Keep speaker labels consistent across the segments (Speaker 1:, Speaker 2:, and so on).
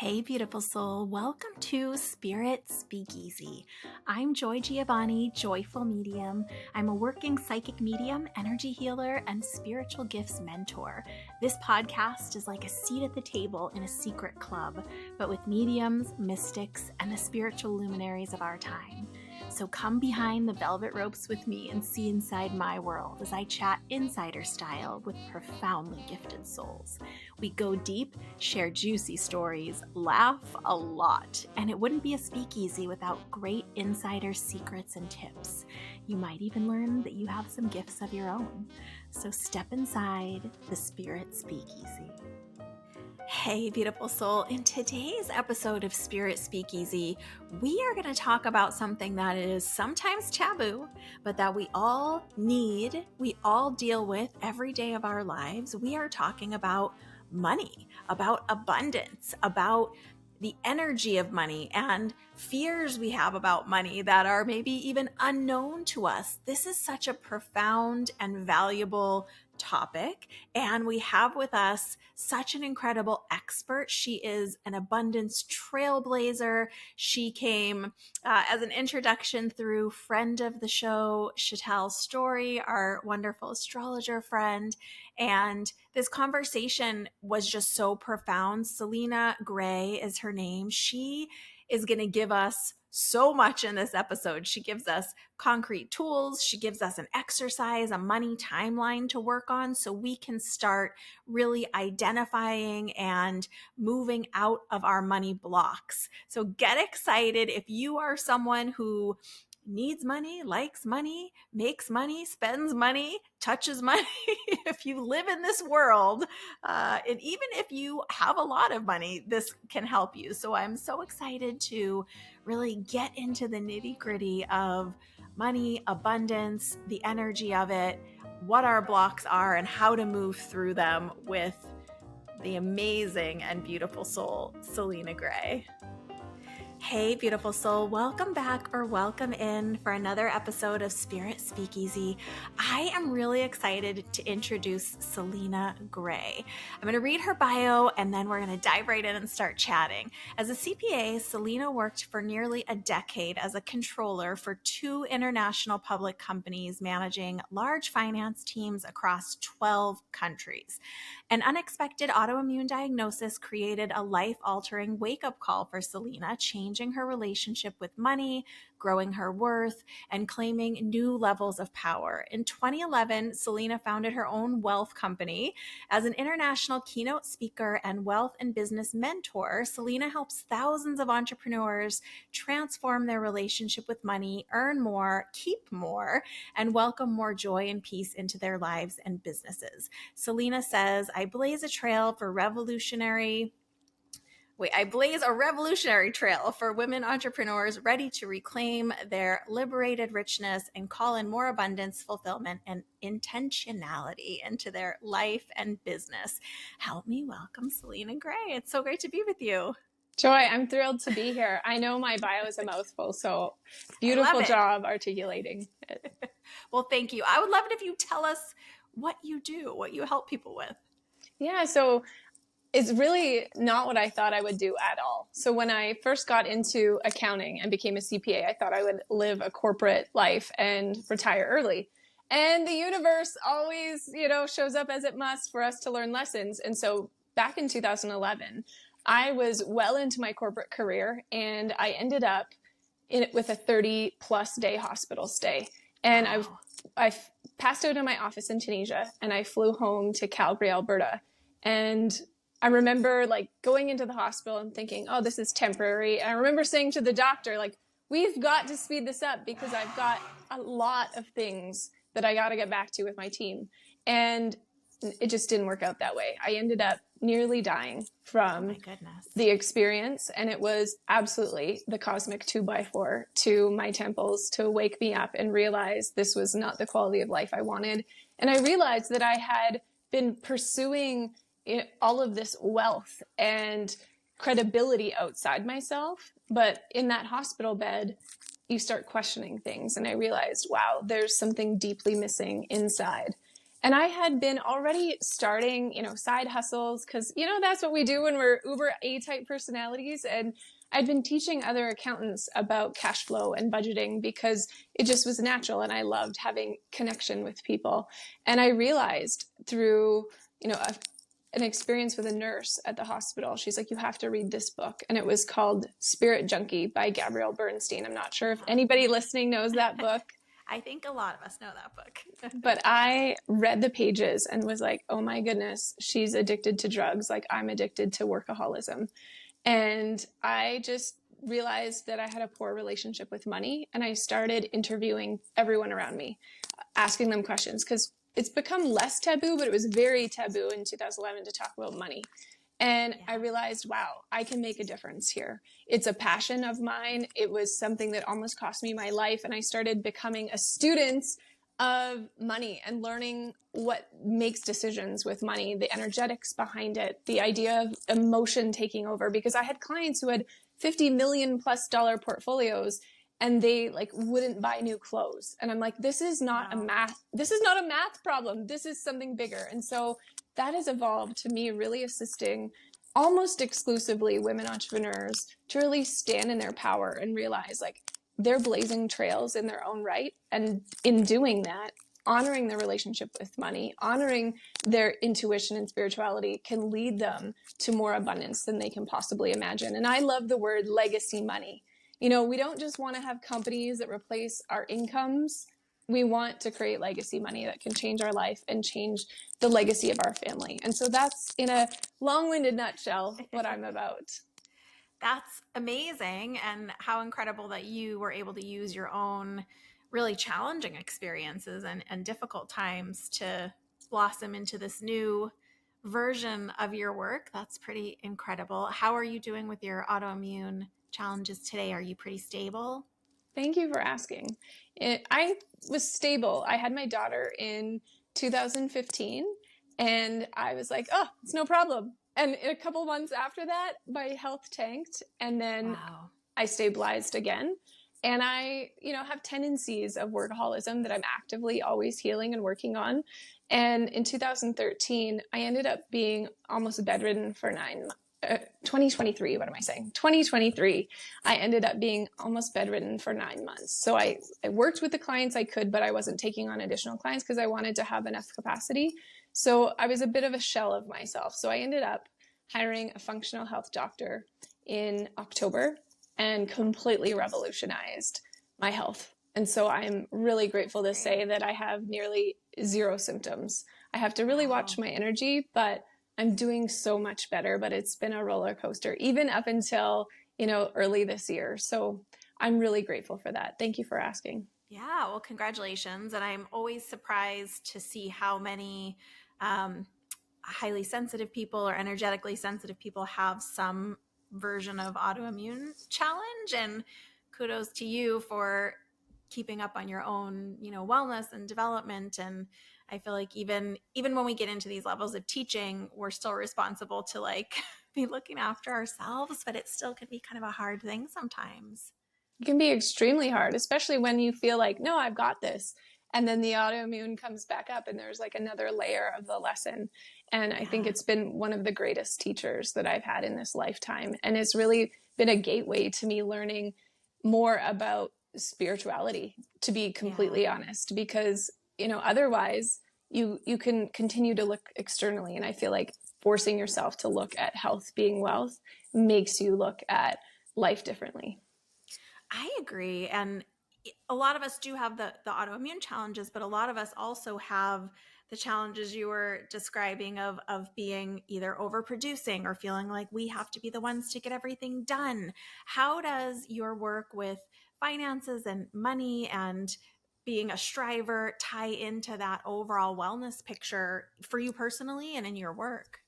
Speaker 1: Hey, beautiful soul. Welcome to Spirit Speakeasy. I'm Joy Giovanni, Joyful Medium. I'm a working psychic medium, energy healer, and spiritual gifts mentor. This podcast is like a seat at the table in a secret club, but with mediums, mystics, and the spiritual luminaries of our time. So come behind the velvet ropes with me and see inside my world as I chat insider style with profoundly gifted souls. We go deep, share juicy stories, laugh a lot, and it wouldn't be a speakeasy without great insider secrets and tips. You might even learn that you have some gifts of your own. So step inside the Spirit Speakeasy. Hey, beautiful soul. In today's episode of Spirit Speakeasy, we are going to talk about something that is sometimes taboo, but that we all need, we all deal with every day of our lives. We are talking about money, about abundance, about the energy of money and fears we have about money that are maybe even unknown to us. This is such a profound and valuable topic, and we have with us such an incredible expert. She is an abundance trailblazer. She came as an introduction through friend of the show, Chatelle Story, our wonderful astrologer friend. And this conversation was just so profound. Selina Gray is her name. She is going to give us so much in this episode. She gives us concrete tools. She gives us an exercise, a money timeline to work on so we can start really identifying and moving out of our money blocks. So get excited if you are someone who needs money, likes money, makes money, spends money, touches money. If you live in this world, and even if you have a lot of money, this can help you. So I'm so excited to really get into the nitty-gritty of money, abundance, the energy of it, what our blocks are, and how to move through them with the amazing and beautiful soul, Selina Gray. Hey, beautiful soul. Welcome back or welcome in for another episode of Spirit Speakeasy. I am really excited to introduce Selina Gray. I'm going to read her bio and then we're going to dive right in and start chatting. As a CPA, Selina worked for nearly a decade as a controller for 2 international public companies managing large finance teams across 12 countries. An unexpected autoimmune diagnosis created a life-altering wake-up call for Selina, changing her relationship with money, growing her worth, and claiming new levels of power. In 2011, Selina founded her own wealth company. As an international keynote speaker and wealth and business mentor, Selina helps thousands of entrepreneurs transform their relationship with money, earn more, keep more, and welcome more joy and peace into their lives and businesses. Selina says, I blaze a revolutionary trail for women entrepreneurs ready to reclaim their liberated richness and call in more abundance, fulfillment, and intentionality into their life and business. Help me welcome Selina Gray. It's so great to be with you.
Speaker 2: Joy, I'm thrilled to be here. I know my bio is a mouthful, so beautiful job articulating it.
Speaker 1: Well, thank you. I would love it if you tell us what you do, what you help people with.
Speaker 2: Yeah, so it's really not what I thought I would do at all. So when I first got into accounting and became a CPA, I thought I would live a corporate life and retire early. And the universe always, shows up as it must for us to learn lessons. And so back in 2011, I was well into my corporate career and I ended up with a 30+ day hospital stay. And
Speaker 1: wow.
Speaker 2: I passed out in my office in Tunisia and I flew home to Calgary, Alberta. And I remember going into the hospital and thinking, oh, this is temporary. And I remember saying to the doctor, we've got to speed this up because I've got a lot of things that I got to get back to with my team. And it just didn't work out that way. I ended up nearly dying from the experience. And it was absolutely the cosmic 2x4 to my temples to wake me up and realize this was not the quality of life I wanted. And I realized that I had been pursuing all of this wealth and credibility outside myself. But in that hospital bed, you start questioning things. And I realized, wow, there's something deeply missing inside. And I had been already starting, side hustles because, that's what we do when we're uber A-type personalities. And I'd been teaching other accountants about cash flow and budgeting because it just was natural. And I loved having connection with people. And I realized through, an experience with a nurse at the hospital, she's like, you have to read this book. And it was called Spirit Junkie by Gabrielle Bernstein. I'm not sure if anybody listening knows that book.
Speaker 1: I think a lot of us know that book.
Speaker 2: But I read the pages and was like, oh my goodness, she's addicted to drugs. Like I'm addicted to workaholism. And I just realized that I had a poor relationship with money. And I started interviewing everyone around me, asking them questions because it's become less taboo, but it was very taboo in 2011 to talk about money. And I realized, wow, I can make a difference here. It's a passion of mine. It was something that almost cost me my life. And I started becoming a student of money and learning what makes decisions with money, the energetics behind it, the idea of emotion taking over. Because I had clients who had $50 million+ portfolios and they wouldn't buy new clothes. And I'm like, this is not a math problem. This is something bigger. And so that has evolved to me really assisting almost exclusively women entrepreneurs to really stand in their power and realize they're blazing trails in their own right. And in doing that, honoring their relationship with money, honoring their intuition and spirituality can lead them to more abundance than they can possibly imagine. And I love the word legacy money. We don't just want to have companies that replace our incomes. We want to create legacy money that can change our life and change the legacy of our family. And so that's, in a long-winded nutshell, what I'm about.
Speaker 1: That's amazing. And how incredible that you were able to use your own really challenging experiences and difficult times to blossom into this new version of your work. That's pretty incredible. How are you doing with your autoimmune challenges today? Are you pretty stable?
Speaker 2: Thank you for asking. I was stable. I had my daughter in 2015 and I was like, oh, it's no problem. And a couple months after that, my health tanked and then I stabilized again. And I, have tendencies of workaholism that I'm actively always healing and working on. And in 2013, I ended up being almost bedridden for 9 months. 2023, what am I saying? 2023, I ended up being almost bedridden for 9 months. So I worked with the clients I could, but I wasn't taking on additional clients because I wanted to have enough capacity. So I was a bit of a shell of myself. So I ended up hiring a functional health doctor in October and completely revolutionized my health. And so I'm really grateful to say that I have nearly 0 symptoms. I have to really watch my energy, but I'm doing so much better, but it's been a roller coaster, even up until, early this year. So I'm really grateful for that. Thank you for asking.
Speaker 1: Yeah, well, congratulations. And I'm always surprised to see how many highly sensitive people or energetically sensitive people have some version of autoimmune challenge. And kudos to you for keeping up on your own, wellness and development. And I feel like even when we get into these levels of teaching, we're still responsible to be looking after ourselves, but it still can be kind of a hard thing sometimes.
Speaker 2: It can be extremely hard, especially when you feel like, no, I've got this. And then the autoimmune comes back up and there's another layer of the lesson. And I think it's been one of the greatest teachers that I've had in this lifetime. And it's really been a gateway to me learning more about spirituality, to be completely honest, because, otherwise you can continue to look externally. And I feel like forcing yourself to look at health being wealth makes you look at life differently.
Speaker 1: I agree. And a lot of us do have the autoimmune challenges, but a lot of us also have the challenges you were describing of being either overproducing or feeling like we have to be the ones to get everything done. How does your work with finances and money and being a striver tie into that overall wellness picture for you personally and in your work?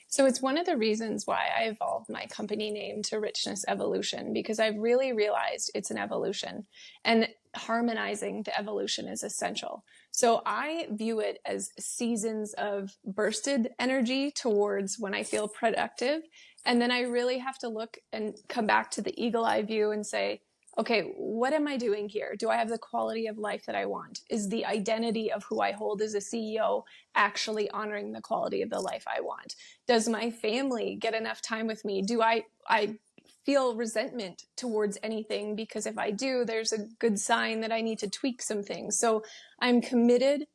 Speaker 2: So it's one of the reasons why I evolved my company name to Richness Evolution, because I've really realized it's an evolution and harmonizing the evolution is essential. So I view it as seasons of bursted energy towards when I feel productive. And then I really have to look and come back to the eagle eye view and say, okay, what am I doing here? Do I have the quality of life that I want? Is the identity of who I hold as a CEO actually honoring the quality of the life I want? Does my family get enough time with me? Do I feel resentment towards anything? Because if I do, there's a good sign that I need to tweak some things. So I'm committed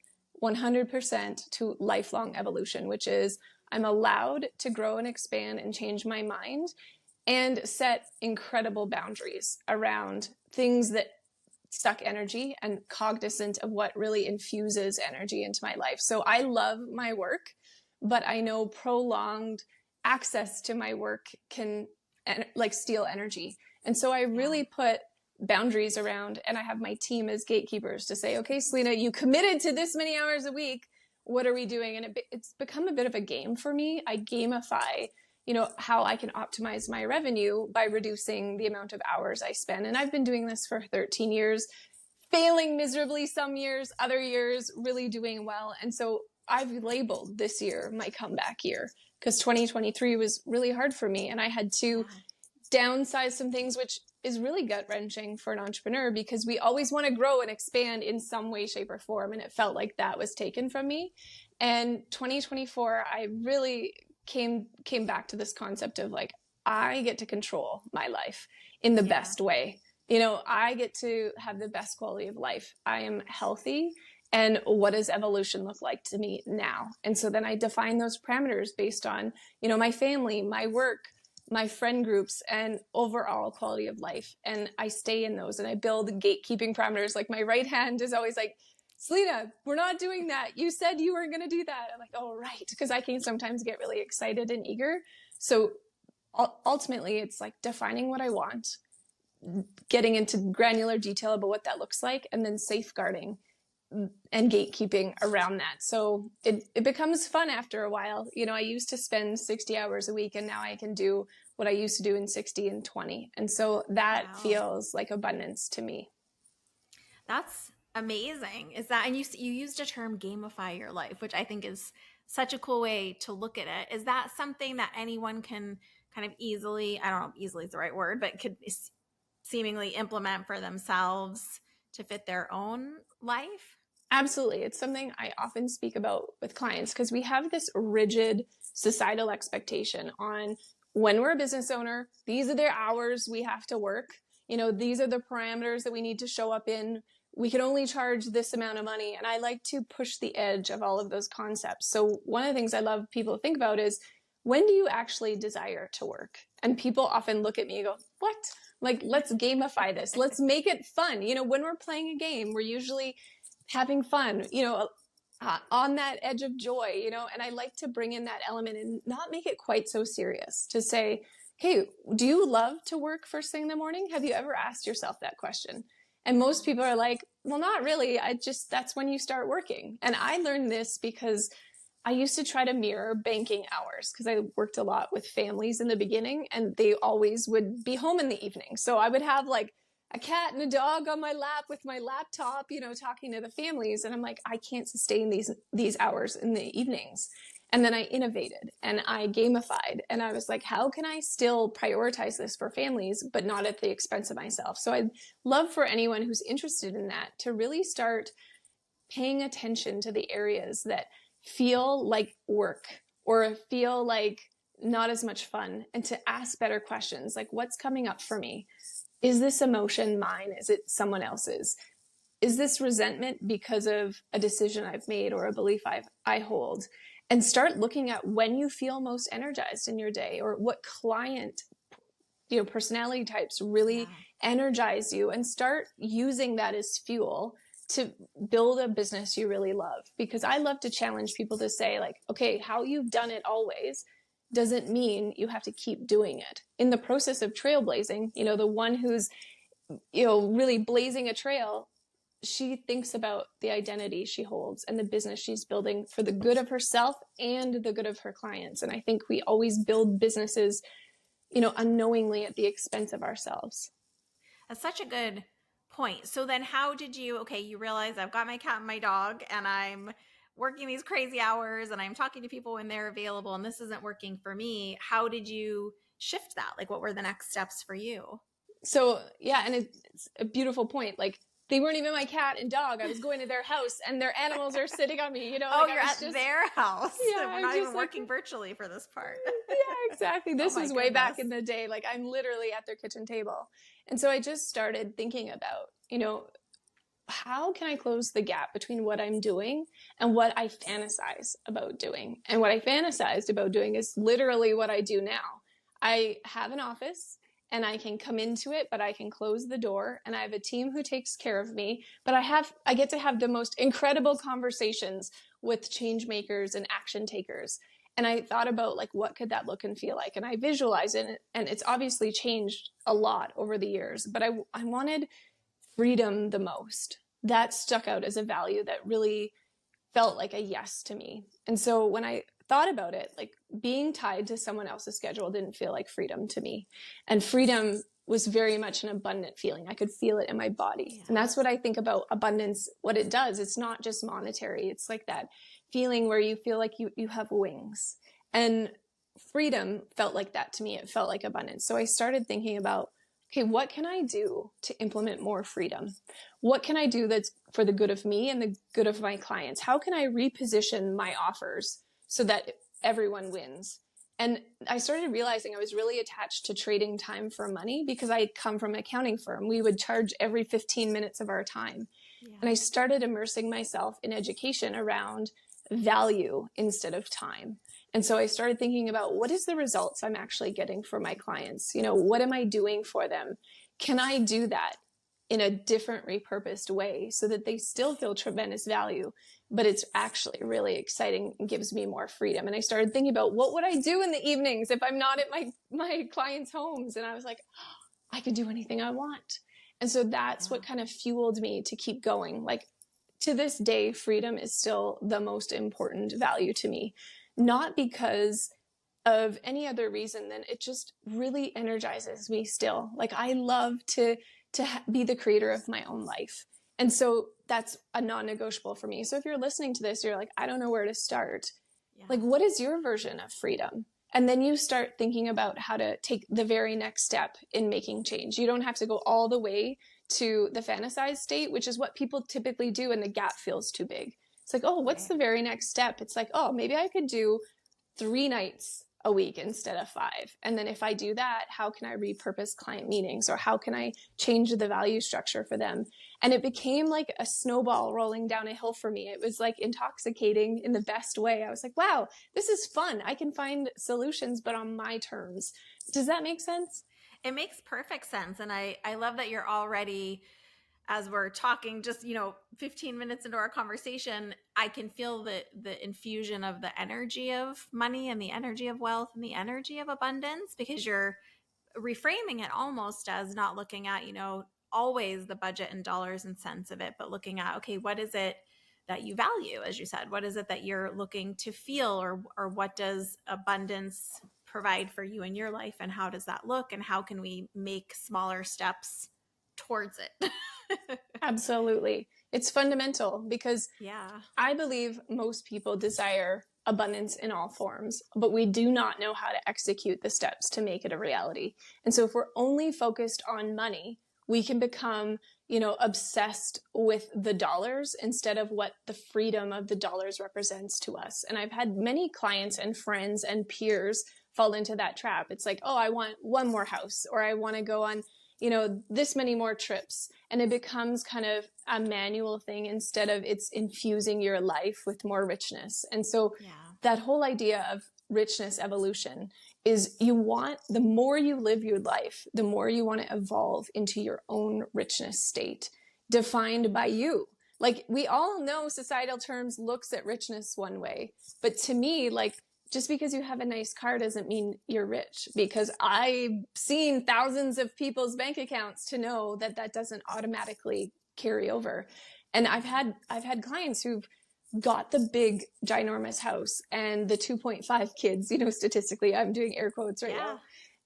Speaker 2: 100% to lifelong evolution, which is I'm allowed to grow and expand and change my mind and set incredible boundaries around things that suck energy and cognizant of what really infuses energy into my life. So I love my work, but I know prolonged access to my work can like steal energy. And so I really put boundaries around, and I have my team as gatekeepers to say, okay, Selena, you committed to this many hours a week. What are we doing? And it's become a bit of a game for me. I gamify how I can optimize my revenue by reducing the amount of hours I spend. And I've been doing this for 13 years, failing miserably some years, other years really doing well. And so I've labeled this year my comeback year because 2023 was really hard for me. And I had to downsize some things, which is really gut wrenching for an entrepreneur because we always want to grow and expand in some way, shape, or form. And it felt like that was taken from me. And 2024, I really came back to this concept of like, I get to control my life in the best way. I get to have the best quality of life. I am healthy. And what does evolution look like to me now? And so then I define those parameters based on, my family, my work, my friend groups, and overall quality of life. And I stay in those and I build gatekeeping parameters. Like my right hand is always like, Selena, we're not doing that. You said you were going to do that. I'm like, oh, right. Because I can sometimes get really excited and eager. So ultimately, it's like defining what I want, getting into granular detail about what that looks like, and then safeguarding and gatekeeping around that. So it becomes fun after a while. I used to spend 60 hours a week, and now I can do what I used to do in 60 and 20. And so that feels like abundance to me.
Speaker 1: That's amazing. Is that, and you used a term gamify your life, which I think is such a cool way to look at it. Is that something that anyone can kind of easily, I don't know if easily is the right word, but could seemingly implement for themselves to fit their own life?
Speaker 2: Absolutely. It's something I often speak about with clients because we have this rigid societal expectation on when we're a business owner, these are the hours we have to work. These are the parameters that we need to show up in. We can only charge this amount of money. And I like to push the edge of all of those concepts. So one of the things I love people to think about is, when do you actually desire to work? And people often look at me and go, what? Like, let's gamify this. Let's make it fun. When we're playing a game, we're usually having fun, on that edge of joy, and I like to bring in that element and not make it quite so serious, to say, hey, do you love to work first thing in the morning? Have you ever asked yourself that question? And most people are like, well, not really. That's when you start working. And I learned this because I used to try to mirror banking hours because I worked a lot with families in the beginning and they always would be home in the evening. So I would have like a cat and a dog on my lap with my laptop, talking to the families. And I'm like, I can't sustain these hours in the evenings. And then I innovated and I gamified and I was like, how can I still prioritize this for families, but not at the expense of myself? So I'd love for anyone who's interested in that to really start paying attention to the areas that feel like work or feel like not as much fun, and to ask better questions like, what's coming up for me? Is this emotion mine? Is it someone else's? Is this resentment because of a decision I've made or a belief I hold? And start looking at when you feel most energized in your day, or what client, personality types really energize you, and start using that as fuel to build a business you really love. Because I love to challenge people to say like, okay, how you've done it always doesn't mean you have to keep doing it. In the process of trailblazing, the one who's, really blazing a trail, she thinks about the identity she holds and the business she's building for the good of herself and the good of her clients. And I think we always build businesses, unknowingly at the expense of ourselves.
Speaker 1: That's such a good point. So then how did you realize I've got my cat and my dog and I'm working these crazy hours and I'm talking to people when they're available and this isn't working for me. How did you shift that? Like, what were the next steps for you?
Speaker 2: So yeah, and it's a beautiful point. Like, they weren't even my cat and dog. I was going to their house and their animals are sitting on me, you know?
Speaker 1: Oh,
Speaker 2: Like,
Speaker 1: you're at their house.
Speaker 2: Yeah,
Speaker 1: We're not even working virtually for this part.
Speaker 2: Yeah, exactly. This
Speaker 1: my
Speaker 2: was way back
Speaker 1: goodness.
Speaker 2: in the day. Like, I'm literally at their kitchen table. And so I just started thinking about, how can I close the gap between what I'm doing and what I fantasize about doing? And what I fantasized about doing is literally what I do now. I have an office and I can come into it, but I can close the door, and I have a team who takes care of me, but I get to have the most incredible conversations with change makers and action takers. And I thought about, like, what could that look and feel like? And I visualized it, and it's obviously changed a lot over the years, but I wanted freedom the most. That stuck out as a value that really felt like a yes to me. And so when I thought about it, like, being tied to someone else's schedule didn't feel like freedom to me. And freedom was very much an abundant feeling. I could feel it in my body. Yeah. And that's what I think about abundance. What it does, it's not just monetary. It's like that feeling where you feel like you have wings. And freedom felt like that to me. It felt like abundance. So I started thinking about, okay, what can I do to implement more freedom? What can I do that's for the good of me and the good of my clients? How can I reposition my offers so that everyone wins? And I started realizing I was really attached to trading time for money because I come from an accounting firm. We would charge every 15 minutes of our time. Yeah. And I started immersing myself in education around value instead of time. And so I started thinking about, what is the results I'm actually getting for my clients? What am I doing for them? Can I do that in a different, repurposed way so that they still feel tremendous value, but it's actually really exciting and gives me more freedom? And I started thinking about, what would I do in the evenings if I'm not at my clients' homes? And I was like, I could do anything I want. And so that's what kind of fueled me to keep going. Like, to this day, freedom is still the most important value to me, not because of any other reason than it just really energizes me still. Like, I love to be the creator of my own life. And so that's a non-negotiable for me. So if you're listening to this, you're like, I don't know where to start. Yeah. Like, what is your version of freedom? And then you start thinking about how to take the very next step in making change. You don't have to go all the way to the fantasized state, which is what people typically do, and the gap feels too big. It's like, oh, what's the very next step? It's like, oh, maybe I could do 3 nights a week instead of 5. And then if I do that, how can I repurpose client meetings, or how can I change the value structure for them? And it became like a snowball rolling down a hill for me. It was like intoxicating in the best way. I was like, wow, this is fun. I can find solutions, but on my terms. Does that make sense?
Speaker 1: It makes perfect sense. And I love that you're already, as we're talking, just, 15 minutes into our conversation, I can feel the infusion of the energy of money and the energy of wealth and the energy of abundance, because you're reframing it almost as not looking at, always the budget and dollars and cents of it, but looking at, okay, what is it that you value? As you said, what is it that you're looking to feel, or what does abundance provide for you in your life, and how does that look, and how can we make smaller steps towards it?
Speaker 2: Absolutely. It's fundamental, because I believe most people desire abundance in all forms, but we do not know how to execute the steps to make it a reality. And so if we're only focused on money, we can become, obsessed with the dollars instead of what the freedom of the dollars represents to us. And I've had many clients and friends and peers fall into that trap. It's like, oh, I want one more house, or I want to go on, this many more trips. And it becomes kind of a manual thing instead of it's infusing your life with more richness. And so that whole idea of richness evolution is, the more you live your life, the more you want to evolve into your own richness state, defined by you. Like, we all know societal terms looks at richness one way, but to me, like, just because you have a nice car doesn't mean you're rich, because I've seen thousands of people's bank accounts to know that that doesn't automatically carry over. And I've had clients who've got the big ginormous house and the 2.5 kids, statistically, I'm doing air quotes right now,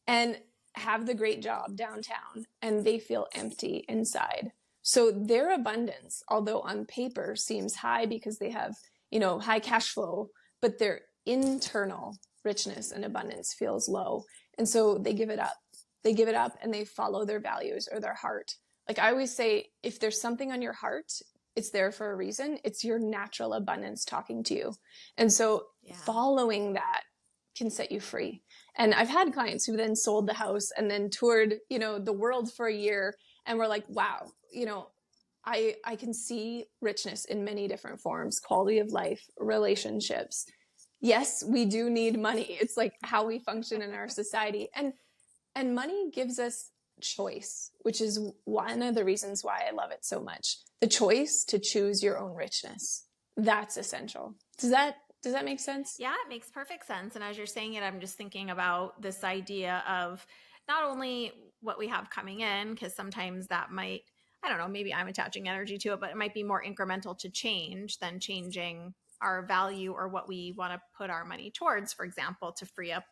Speaker 2: and have the great job downtown, and they feel empty inside. So their abundance, although on paper seems high because they have, high cash flow, but their internal richness and abundance feels low. And so they give it up. they give it up and they follow their values or their heart. Like I always say, if there's something on your heart, it's there for a reason. It's your natural abundance talking to you. And so following that can set you free. And I've had clients who then sold the house and then toured, the world for a year and were like, wow, I can see richness in many different forms, quality of life, relationships. Yes, we do need money. It's like how we function in our society. And money gives us choice, which is one of the reasons why I love it so much. The choice to choose your own richness. That's essential. Does that make sense?
Speaker 1: Yeah, it makes perfect sense. And as you're saying it, I'm just thinking about this idea of not only what we have coming in, because sometimes that might, I don't know, maybe I'm attaching energy to it, but it might be more incremental to change than changing our value or what we want to put our money towards, for example, to free up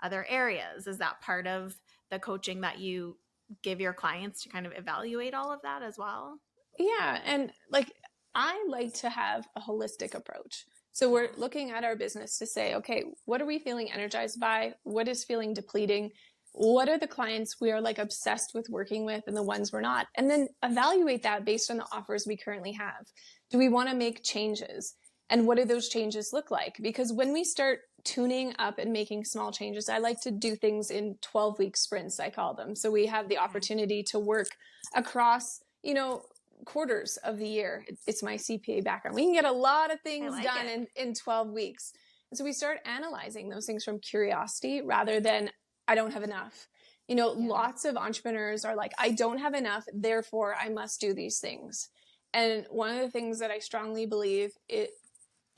Speaker 1: other areas. Is that part of the coaching that you give your clients to kind of evaluate all of that as well?
Speaker 2: Yeah. And like, I like to have a holistic approach. So we're looking at our business to say, okay, what are we feeling energized by? What is feeling depleting? What are the clients we are like obsessed with working with and the ones we're not? And then evaluate that based on the offers we currently have. Do we want to make changes? And what do those changes look like? Because when we start tuning up and making small changes, I like to do things in 12-week sprints, I call them. So we have the opportunity to work across, quarters of the year. It's my CPA background. We can get a lot of things done in 12 weeks. And so we start analyzing those things from curiosity rather than I don't have enough. Lots of entrepreneurs are like, I don't have enough, therefore I must do these things. And one of the things that I strongly believe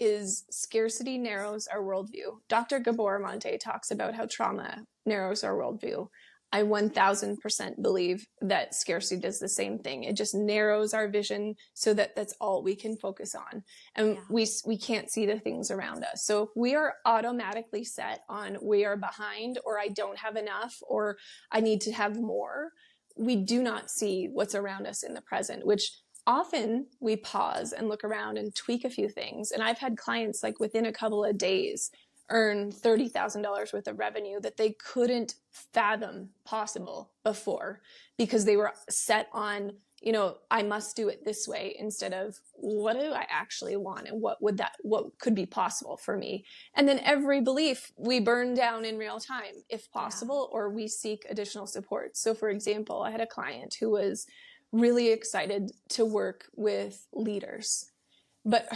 Speaker 2: is scarcity narrows our worldview. Dr. Gabor Mate talks about how trauma narrows our worldview. I 1000% believe that scarcity does the same thing. It just narrows our vision so that that's all we can focus on. And we can't see the things around us. So if we are automatically set on we are behind or I don't have enough or I need to have more, we do not see what's around us in the present, which often we pause and look around and tweak a few things. And I've had clients like within a couple of days earn $30,000 worth of revenue that they couldn't fathom possible before because they were set on, I must do it this way instead of what do I actually want and what could be possible for me. And then every belief we burn down in real time if possible, or we seek additional support. So for example, I had a client who was really excited to work with leaders, but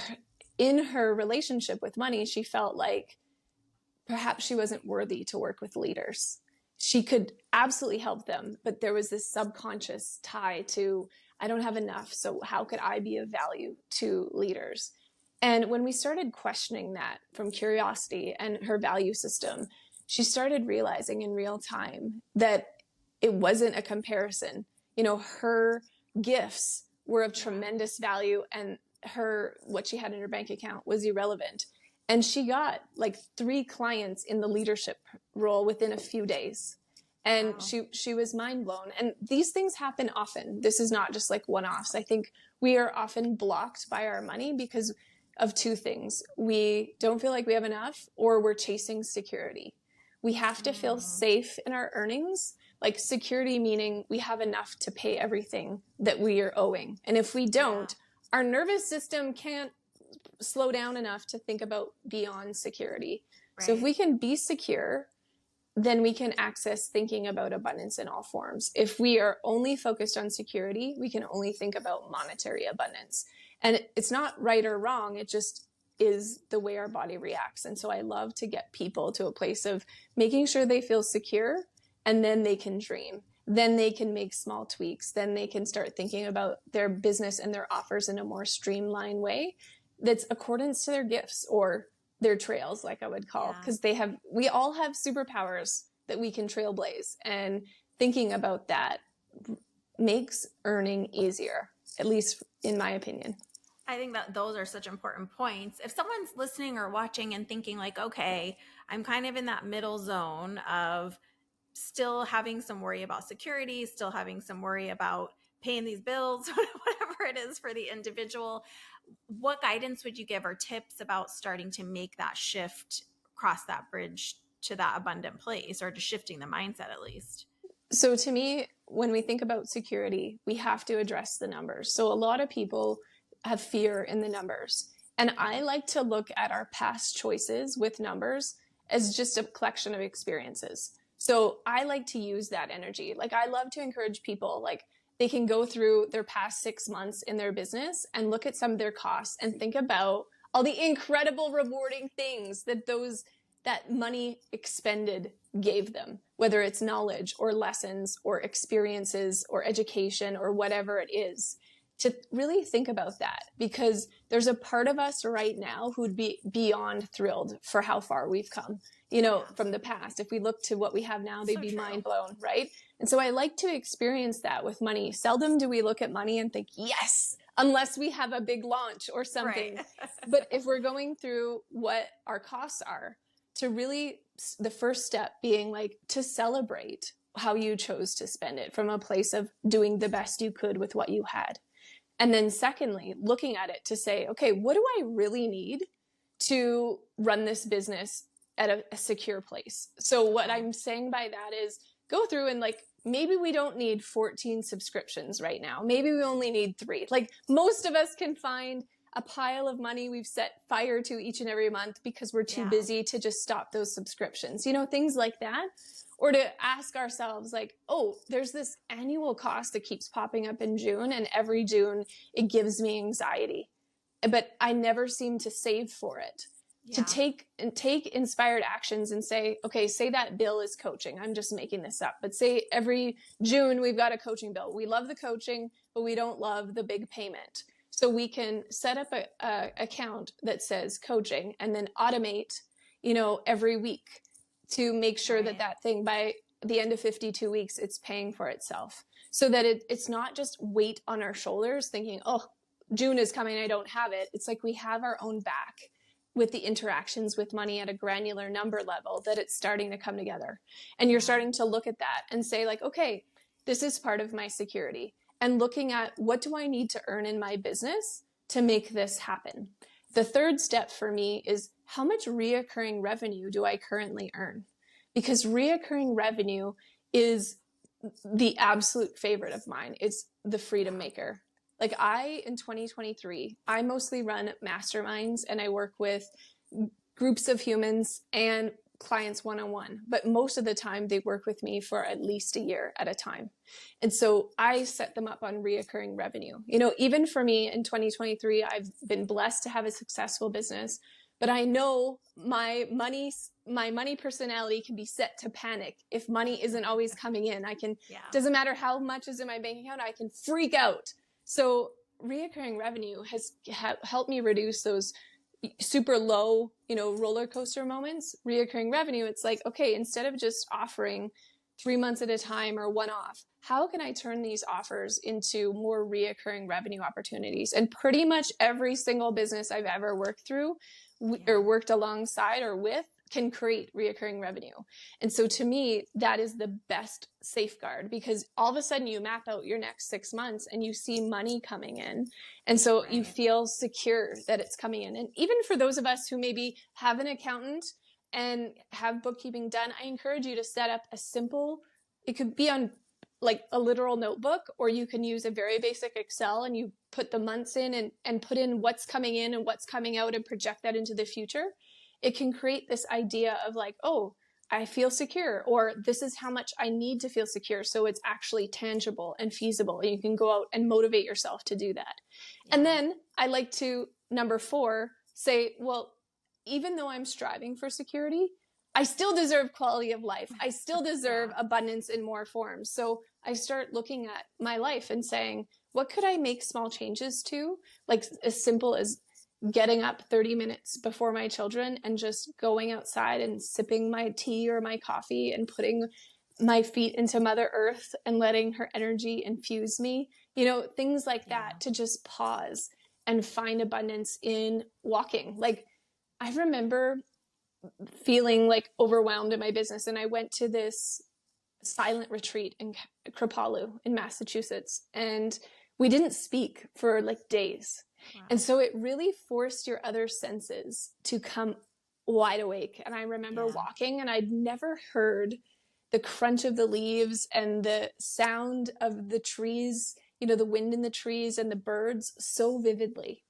Speaker 2: in her relationship with money, she felt like perhaps she wasn't worthy to work with leaders. She could absolutely help them, but there was this subconscious tie to, I don't have enough, so how could I be of value to leaders? And when we started questioning that from curiosity and her value system, she started realizing in real time that it wasn't a comparison. Her gifts were of tremendous value and what she had in her bank account was irrelevant. And she got like 3 clients in the leadership role within a few days. And she was mind blown. And these things happen often. This is not just like one-offs. I think we are often blocked by our money because of 2 things. We don't feel like we have enough, or we're chasing security. We have to feel safe in our earnings, like security meaning we have enough to pay everything that we are owing. And if we don't, our nervous system can't slow down enough to think about beyond security. Right. So if we can be secure, then we can access thinking about abundance in all forms. If we are only focused on security, we can only think about monetary abundance. And it's not right or wrong. It just is the way our body reacts. And so I love to get people to a place of making sure they feel secure, and then they can dream. Then they can make small tweaks. Then they can start thinking about their business and their offers in a more streamlined way that's accordance to their gifts or their trails, like I would call, because we all have superpowers that we can trailblaze, and thinking about that makes earning easier, at least in my opinion.
Speaker 1: I think that those are such important points. If someone's listening or watching and thinking like, okay, I'm kind of in that middle zone of still having some worry about security, still having some worry about paying these bills, whatever it is for the individual, what guidance would you give or tips about starting to make that shift, cross that bridge to that abundant place, or to shifting the mindset at least?
Speaker 2: So to me, when we think about security, we have to address the numbers. So a lot of people have fear in the numbers. And I like to look at our past choices with numbers as just a collection of experiences. So I like to use that energy. Like, I love to encourage people, like, they can go through their past 6 months in their business and look at some of their costs and think about all the incredible rewarding things that money expended gave them, whether it's knowledge or lessons or experiences or education or whatever it is. To really think about that, because there's a part of us right now who'd be beyond thrilled for how far we've come, from the past. If we look to what we have now, they'd be mind blown, right? And so I like to experience that with money. Seldom do we look at money and think, yes, unless we have a big launch or something. Right. But if we're going through what our costs are, to really, the first step being like to celebrate how you chose to spend it from a place of doing the best you could with what you had. And then secondly, looking at it to say, okay, what do I really need to run this business at a secure place? So what I'm saying by that is go through and like, maybe we don't need 14 subscriptions right now. Maybe we only need 3. Like, most of us can find a pile of money we've set fire to each and every month because we're too busy to just stop those subscriptions, things like that. Or to ask ourselves like, oh, there's this annual cost that keeps popping up in June, and every June it gives me anxiety, but I never seem to save for it. To take inspired actions and say, okay, say that bill is coaching. I'm just making this up, but say every June we've got a coaching bill. We love the coaching, but we don't love the big payment. So we can set up a account that says coaching and then automate, every week, to make sure that thing by the end of 52 weeks, it's paying for itself, so that it's not just weight on our shoulders thinking, oh, June is coming, I don't have it. It's like we have our own back with the interactions with money at a granular number level, that it's starting to come together. And you're starting to look at that and say like, okay, this is part of my security. And looking at, what do I need to earn in my business to make this happen? The third step for me is, how much reoccurring revenue do I currently earn? Because reoccurring revenue is the absolute favorite of mine. It's the freedom maker. Like, in 2023, I mostly run masterminds and I work with groups of humans and clients one-on-one, but most of the time they work with me for at least a year at a time. And so I set them up on reoccurring revenue. Even for me in 2023, I've been blessed to have a successful business, but I know my money personality can be set to panic if money isn't always coming in. Doesn't matter how much is in my bank account, I can freak out. So reoccurring revenue has helped me reduce those super low, roller coaster moments. Reoccurring revenue, it's like, okay, instead of just offering 3 months at a time or one-off, how can I turn these offers into more reoccurring revenue opportunities? And pretty much every single business I've ever worked through or worked alongside or with can create reoccurring revenue. And so to me, that is the best safeguard, because all of a sudden you map out your next 6 months and you see money coming in. And so you feel secure that it's coming in. And even for those of us who maybe have an accountant and have bookkeeping done, I encourage you to set up a simple, it could be on like a literal notebook, or you can use a very basic Excel and you put the months in and put in what's coming in and what's coming out and project that into the future. It can create this idea of like, oh, I feel secure, or this is how much I need to feel secure. So it's actually tangible and feasible. And you can go out and motivate yourself to do that. Yeah. And then I like to, number 4, say, well, even though I'm striving for security, I still deserve quality of life. I still deserve abundance in more forms. So I start looking at my life and saying, what could I make small changes to? Like as simple as getting up 30 minutes before my children and just going outside and sipping my tea or my coffee and putting my feet into Mother Earth and letting her energy infuse me, things like that, to just pause and find abundance in walking. Like, I remember feeling like overwhelmed in my business, and I went to this silent retreat in Kripalu in Massachusetts, and we didn't speak for like days. Wow. And so it really forced your other senses to come wide awake. And I remember walking, and I'd never heard the crunch of the leaves and the sound of the trees, the wind in the trees and the birds so vividly.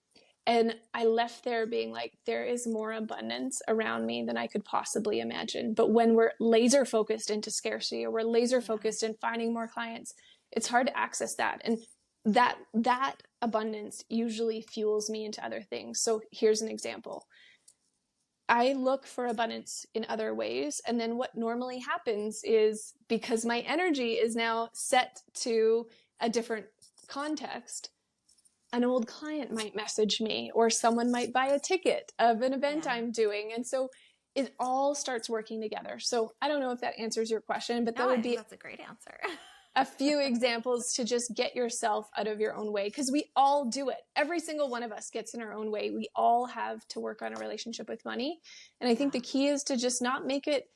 Speaker 2: And I left there being like, there is more abundance around me than I could possibly imagine. But when we're laser focused into scarcity, or we're laser focused in finding more clients, it's hard to access that. And that abundance usually fuels me into other things. So here's an example. I look for abundance in other ways. And then what normally happens is, because my energy is now set to a different context, an old client might message me, or someone might buy a ticket of an event I'm doing. And so it all starts working together. So I don't know if that answers your question, but
Speaker 1: that's a great answer.
Speaker 2: A few examples to just get yourself out of your own way, because we all do it. Every single one of us gets in our own way. We all have to work on a relationship with money. And I think the key is to just not make it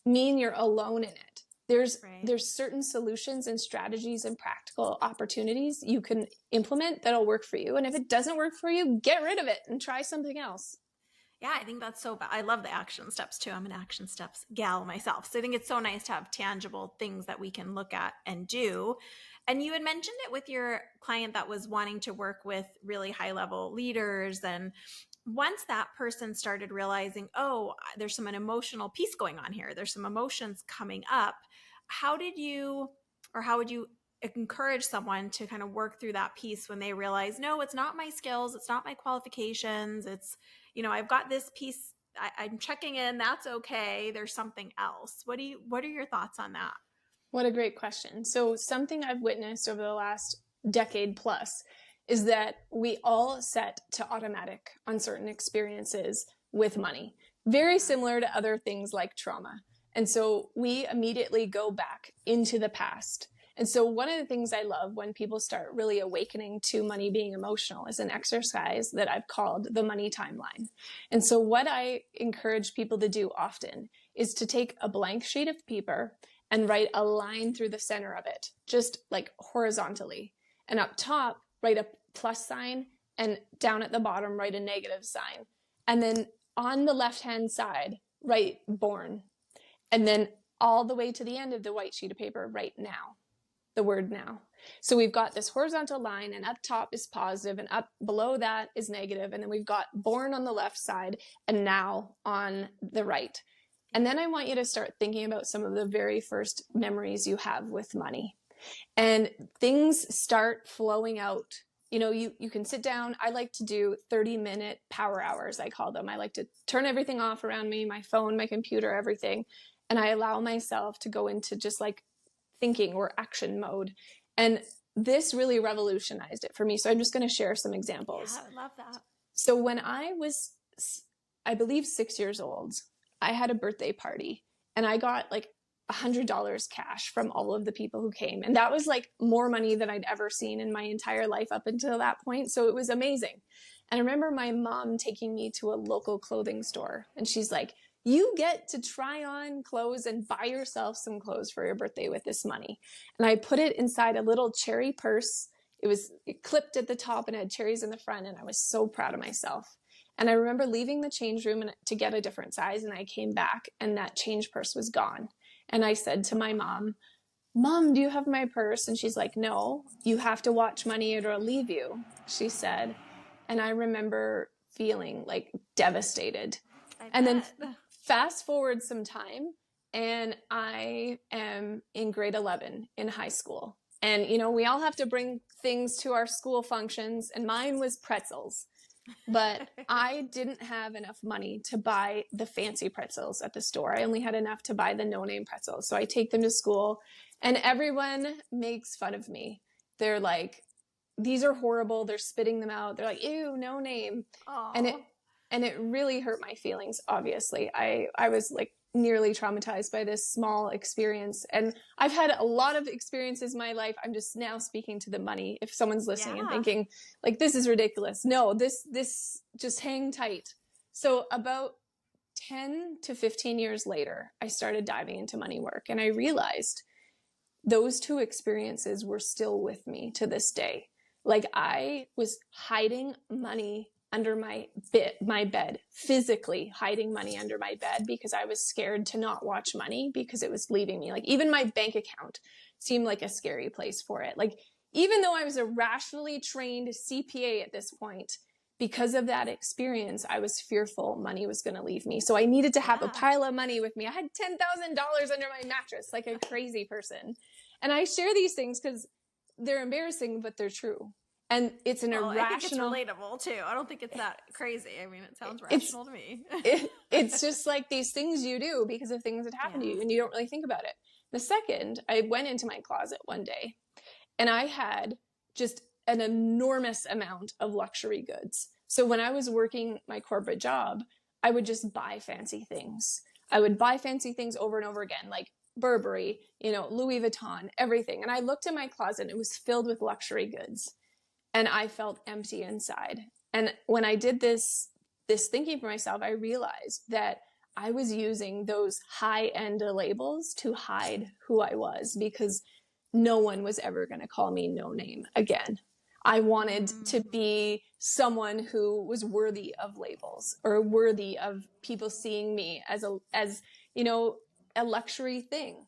Speaker 2: mean you're alone in it. There's certain solutions and strategies and practical opportunities you can implement that'll work for you. And if it doesn't work for you, get rid of it and try something else.
Speaker 1: Yeah, I think that's so bad. I love the action steps too. I'm an action steps gal myself. So I think it's so nice to have tangible things that we can look at and do. And you had mentioned it with your client that was wanting to work with really high level leaders. And once that person started realizing, oh, there's an emotional piece going on here, there's some emotions coming up, how would you encourage someone to kind of work through that piece when they realize, no, it's not my skills, it's not my qualifications, it's, I've got this piece, I'm checking in, that's okay, there's something else. What are your thoughts on that?
Speaker 2: What a great question. So something I've witnessed over the last decade plus is that we all set to automatic on certain experiences with money, very similar to other things like trauma. And so we immediately go back into the past. And so one of the things I love when people start really awakening to money being emotional is an exercise that I've called the money timeline. And so what I encourage people to do often is to take a blank sheet of paper and write a line through the center of it, just like horizontally. And up top, write a plus sign, and down at the bottom, write a negative sign. And then on the left-hand side, write born. And then all the way to the end of the white sheet of paper, write now, the word now. So we've got this horizontal line, and up top is positive, and up below that is negative. And then we've got born on the left side and now on the right. And then I want you to start thinking about some of the very first memories you have with money. And things start flowing out. You can sit down. I like to do 30-minute power hours, I call them. I like to turn everything off around me, my phone, my computer, everything. And I allow myself to go into just like thinking or action mode. And this really revolutionized it for me. So I'm just going to share some examples.
Speaker 1: Yeah, I love that.
Speaker 2: So when I was, I believe, 6 years old, I had a birthday party, and I got like $100 cash from all of the people who came. And that was like more money than I'd ever seen in my entire life up until that point. So it was amazing. And I remember my mom taking me to a local clothing store, and she's like, you get to try on clothes and buy yourself some clothes for your birthday with this money. And I put it inside a little cherry purse. It clipped at the top and had cherries in the front. And I was so proud of myself. And I remember leaving the change room to get a different size. And I came back, and that change purse was gone. And I said to my mom, do you have my purse? And she's like, no, you have to watch money or it'll leave you, she said. And I remember feeling like devastated. And then fast forward some time, and I am in grade 11 in high school. And, we all have to bring things to our school functions, and mine was pretzels. But I didn't have enough money to buy the fancy pretzels at the store. I only had enough to buy the no-name pretzels. So I take them to school, and everyone makes fun of me. They're like, these are horrible. They're spitting them out. They're like, ew, no name. And it really hurt my feelings, obviously. I was like nearly traumatized by this small experience. And I've had a lot of experiences in my life. I'm just now speaking to the money. If someone's listening and thinking like, this is ridiculous. No, this just hang tight. So about 10 to 15 years later, I started diving into money work, and I realized those two experiences were still with me to this day. Like, I was hiding money under my bed, physically hiding money under my bed because I was scared to not watch money because it was leaving me. Like even my bank account seemed like a scary place for it. Like even though I was a rationally trained CPA at this point, because of that experience, I was fearful money was going to leave me. So I needed to have a pile of money with me. I had $10,000 under my mattress, like a crazy person. And I share these things because they're embarrassing, but they're true. And it's an irrational.
Speaker 1: I think it's relatable too. I don't think it's that crazy. I mean, it sounds rational to me.
Speaker 2: It's just like these things you do because of things that happen to you and you don't really think about it. The second, I went into my closet one day and I had just an enormous amount of luxury goods. So when I was working my corporate job, I would just buy fancy things. I would buy fancy things over and over again, like Burberry, Louis Vuitton, everything. And I looked in my closet and it was filled with luxury goods. And I felt empty inside. And when I did this thinking for myself, I realized that I was using those high-end labels to hide who I was because no one was ever going to call me no name again. I wanted to be someone who was worthy of labels or worthy of people seeing me as a luxury thing.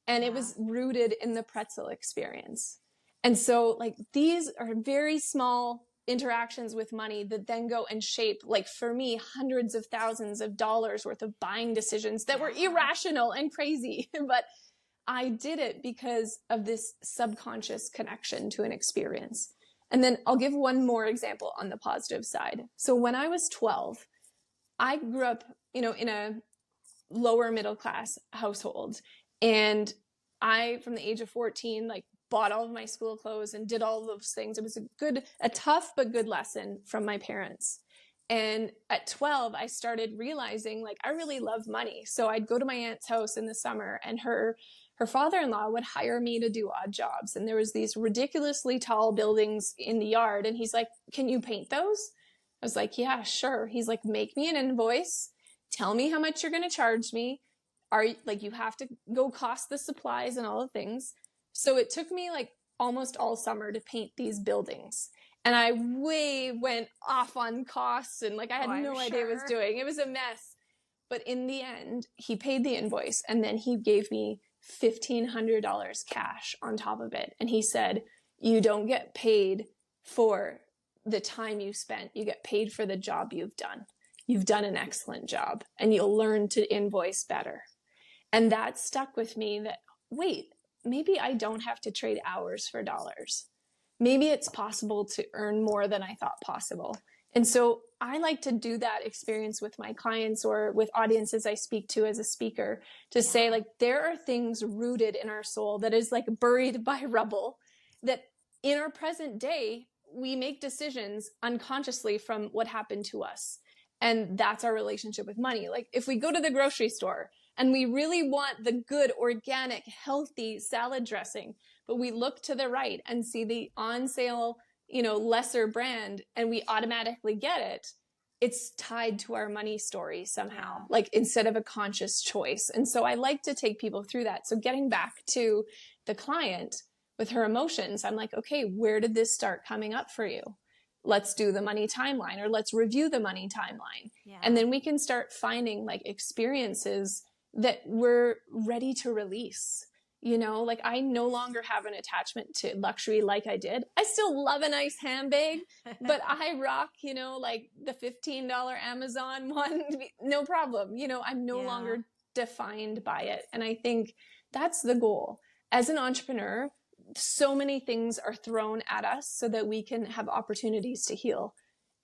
Speaker 2: And it was rooted in the pretzel experience. And so like these are very small interactions with money that then go and shape, like for me, hundreds of thousands of dollars worth of buying decisions that were irrational and crazy. But I did it because of this subconscious connection to an experience. And then I'll give one more example on the positive side. So when I was 12, I grew up, in a lower middle class household. And I, from the age of 14, like bought all of my school clothes and did all of those things. It was a tough but good lesson from my parents. And at 12, I started realizing like I really love money. So I'd go to my aunt's house in the summer and her father-in-law would hire me to do odd jobs. And there was these ridiculously tall buildings in the yard. And he's like, "Can you paint those?" I was like, "Yeah, sure." He's like, "Make me an invoice. Tell me how much you're going to charge me. You have to go cost the supplies and all the things." So it took me like almost all summer to paint these buildings. And I went off on costs and like I had no idea what I was doing. It was a mess. But in the end, he paid the invoice and then he gave me $1,500 cash on top of it. And he said, "You don't get paid for the time you spent. You get paid for the job you've done. You've done an excellent job and you'll learn to invoice better." And that stuck with me that, wait, maybe I don't have to trade hours for dollars. Maybe it's possible to earn more than I thought possible. And so I like to do that experience with my clients or with audiences I speak to as a speaker to say like, there are things rooted in our soul that is like buried by rubble that in our present day, we make decisions unconsciously from what happened to us. And that's our relationship with money. Like if we go to the grocery store and we really want the good, organic, healthy salad dressing, but we look to the right and see the on sale, lesser brand and we automatically get it, it's tied to our money story somehow, like instead of a conscious choice. And so I like to take people through that. So getting back to the client with her emotions, I'm like, okay, where did this start coming up for you? Let's do the money timeline or let's review the money timeline. And then we can start finding like experiences that we're ready to release. Like I no longer have an attachment to luxury like I did. I still love a nice handbag, but I rock, like the $15 Amazon one, no problem. I'm no longer defined by it. And I think that's the goal. As an entrepreneur, so many things are thrown at us so that we can have opportunities to heal.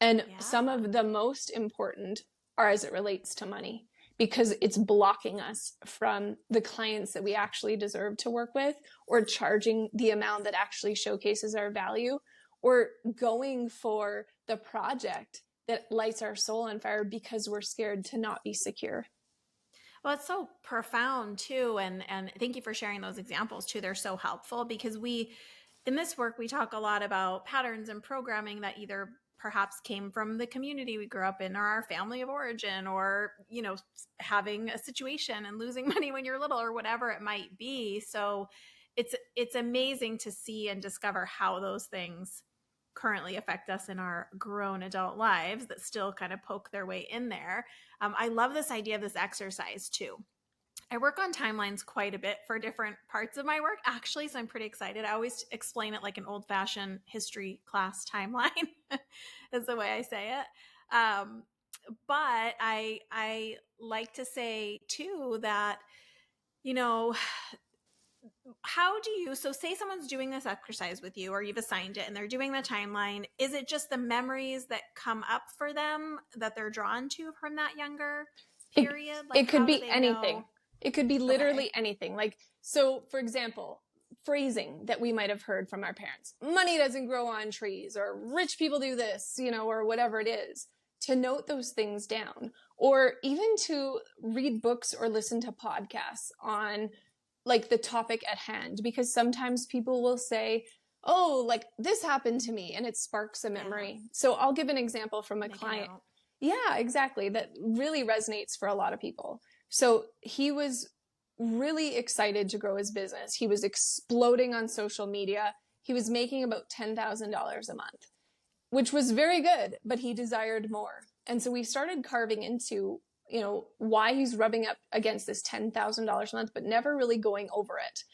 Speaker 2: And some of the most important are as it relates to money, because it's blocking us from the clients that we actually deserve to work with, or charging the amount that actually showcases our value, or going for the project that lights our soul on fire because we're scared to not be secure.
Speaker 1: Well, it's so profound too. And thank you for sharing those examples too. They're so helpful because in this work, we talk a lot about patterns and programming that either perhaps came from the community we grew up in or our family of origin, or, having a situation and losing money when you're little or whatever it might be. So it's amazing to see and discover how those things currently affect us in our grown adult lives that still kind of poke their way in there. I love this idea of this exercise too. I work on timelines quite a bit for different parts of my work, actually, so I'm pretty excited. I always explain it like an old-fashioned history class timeline is the way I say it. But I like to say too that, you know, how do you, so say someone's doing this exercise with you or you've assigned it and they're doing the timeline. Is it just the memories that come up for them that they're drawn to from that younger period? Like,
Speaker 2: it could
Speaker 1: how do
Speaker 2: be
Speaker 1: they
Speaker 2: anything.
Speaker 1: know?
Speaker 2: It could be literally
Speaker 1: Okay.
Speaker 2: anything. Like, so for example, phrasing that we might have heard from our parents, money doesn't grow on trees, or rich people do this, you know, or whatever it is, to note those things down, or even to read books or listen to podcasts on like the topic at hand, because sometimes people will say, oh, like this happened to me, and it sparks a memory. Yeah. So I'll give an example from a client. Yeah, exactly. That really resonates for a lot of people. So he was really excited to grow his business. He was exploding on social media. He was making about $10,000 a month, which was very good, but he desired more. And so we started carving into, you know, why he's rubbing up against this $10,000 a month, but never really going over it.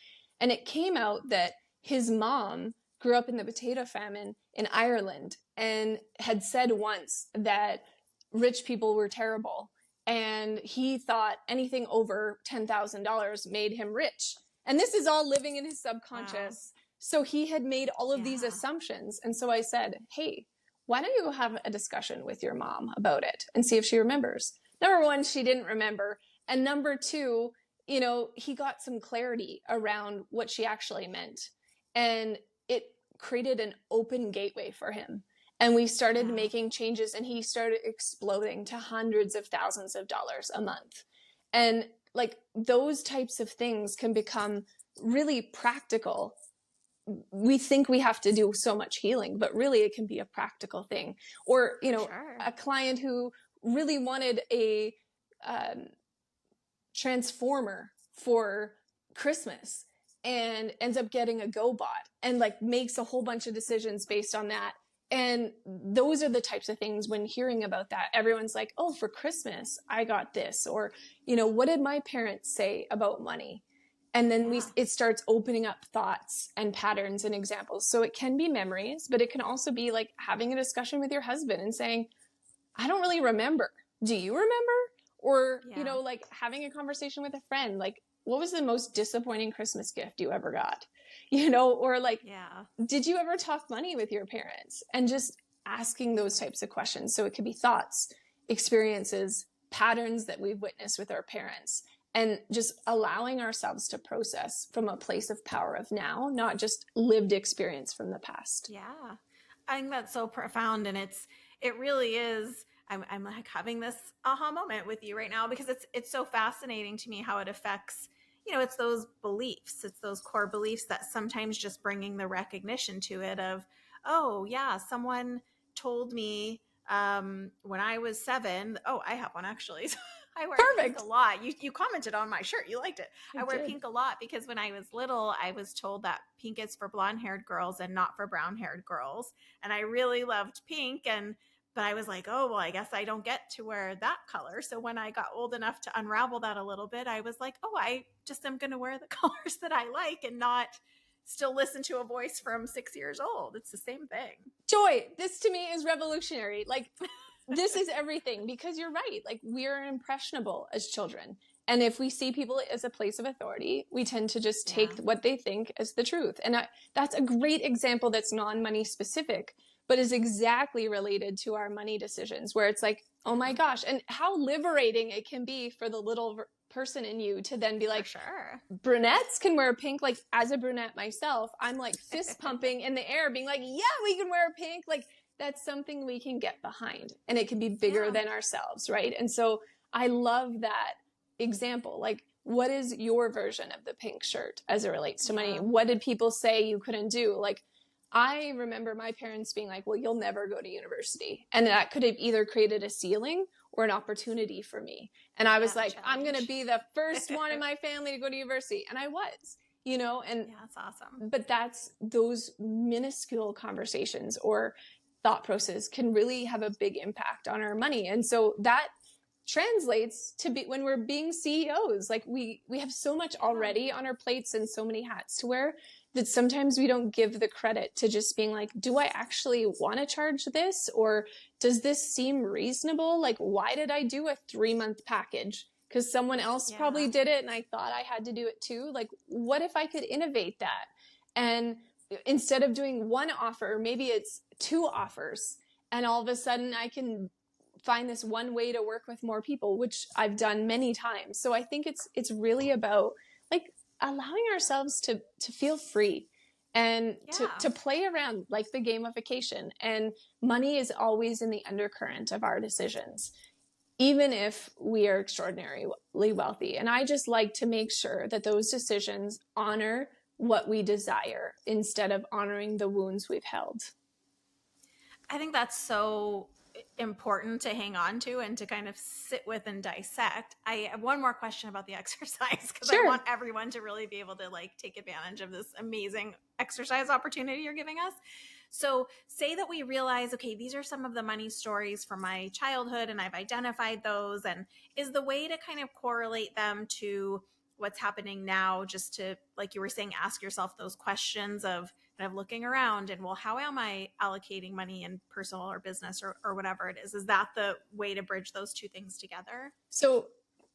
Speaker 2: And it came out that his mom grew up in the potato famine in Ireland and had said once that rich people were terrible. And he thought anything over $10,000 made him rich. And this is all living in his subconscious. Wow. So he had made all of these assumptions. And so I said, hey, why don't you go have a discussion with your mom about it and see if she remembers? Number one, she didn't remember. And number two, you know, he got some clarity around what she actually meant. And it created an open gateway for him. And we started making changes, and he started exploding to hundreds of thousands of dollars a month. And like those types of things can become really practical. We think we have to do so much healing, but really it can be a practical thing. Or, you know, a client who really wanted a transformer for Christmas and ends up getting a GoBot and like makes a whole bunch of decisions based on that. And those are the types of things when hearing about that, everyone's like, oh, for Christmas, I got this. Or, you know, what did my parents say about money? And then it starts opening up thoughts and patterns and examples. So it can be memories, but it can also be like having a discussion with your husband and saying, I don't really remember. Do you remember? Or, you know, like having a conversation with a friend, like, what was the most disappointing Christmas gift you ever got? You know, or like, did you ever talk money with your parents? And just asking those types of questions. So it could be thoughts, experiences, patterns that we've witnessed with our parents, and just allowing ourselves to process from a place of power of now, not just lived experience from the past.
Speaker 1: Yeah. I think that's so profound. And it really is. I'm like having this aha moment with you right now, because it's so fascinating to me how it affects, you know, it's those beliefs, it's those core beliefs that sometimes just bringing the recognition to it of, oh yeah, someone told me when I was 7, oh, I have one actually. I wear pink a lot. You commented on my shirt. You liked it. I wear pink a lot because when I was little, I was told that pink is for blonde-haired girls and not for brown-haired girls. And I really loved pink. But I was like, oh, well, I guess I don't get to wear that color. So when I got old enough to unravel that a little bit, I was like, oh, I just am going to wear the colors that I like and not still listen to a voice from 6 years old. It's the same thing.
Speaker 2: Joy, this to me is revolutionary. Like, this is everything, because you're right. Like, we're impressionable as children. And if we see people as a place of authority, we tend to just take what they think as the truth. And that's a great example that's non-money specific, but is exactly related to our money decisions, where it's like, oh my gosh, and how liberating it can be for the little person in you to then be like, brunettes can wear pink. Like, as a brunette myself, I'm like fist pumping in the air, being like, yeah, we can wear pink. Like, that's something we can get behind, and it can be bigger than ourselves, right? And so I love that example. Like, what is your version of the pink shirt as it relates to money? What did people say you couldn't do? Like, I remember my parents being like, well, you'll never go to university. And that could have either created a ceiling or an opportunity for me. And I was like, I'm going to be the first one in my family to go to university. And I was. and
Speaker 1: Yeah, that's awesome.
Speaker 2: but that's those minuscule conversations or thought process can really have a big impact on our money. And so that translates to be when we're being CEOs, like we have so much already on our plates and so many hats to wear that sometimes we don't give the credit to just being like, do I actually want to charge this? Or does this seem reasonable? Like, why did I do a 3-month package? Because someone else probably did it and I thought I had to do it too. Like, what if I could innovate that? And instead of doing one offer, maybe it's 2 offers. And all of a sudden I can find this one way to work with more people, which I've done many times. So I think it's really about like allowing ourselves to feel free and to play around like the gamification. And money is always in the undercurrent of our decisions, even if we are extraordinarily wealthy. And I just like to make sure that those decisions honor what we desire instead of honoring the wounds we've held.
Speaker 1: I think that's so important to hang on to and to kind of sit with and dissect. I have one more question about the exercise because I want everyone to really be able to like take advantage of this amazing exercise opportunity you're giving us. So say that we realize, okay, these are some of the money stories from my childhood and I've identified those. And is the way to kind of correlate them to what's happening now, just to, like you were saying, ask yourself those questions of kind of looking around and, well, how am I allocating money in personal or business or whatever it is? Is that the way to bridge those two things together?
Speaker 2: So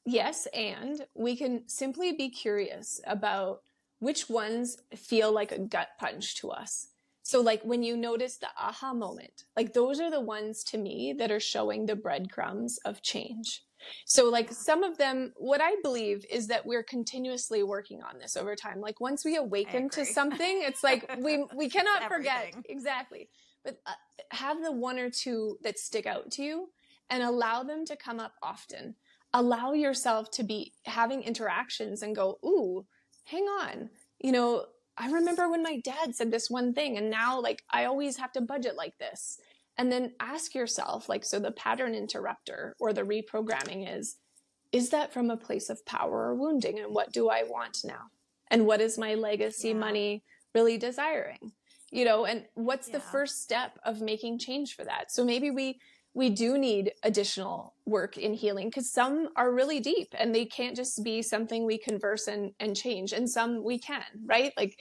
Speaker 2: yes, and we can simply be curious about which ones feel like a gut punch to us. So like when you notice the aha moment, like those are the ones to me that are showing the breadcrumbs of change. So like some of them, what I believe is that we're continuously working on this over time. Like once we awaken to something, it's like we cannot forget. Exactly. But have the 1 or 2 that stick out to you and allow them to come up often. Allow yourself to be having interactions and go, ooh, hang on. I remember when my dad said this one thing and now like I always have to budget like this. And then ask yourself, like, so the pattern interrupter or the reprogramming is that from a place of power or wounding? And what do I want now? And what is my legacy money really desiring? And what's the first step of making change for that? So maybe we do need additional work in healing because some are really deep and they can't just be something we converse and change. And some we can, right? Like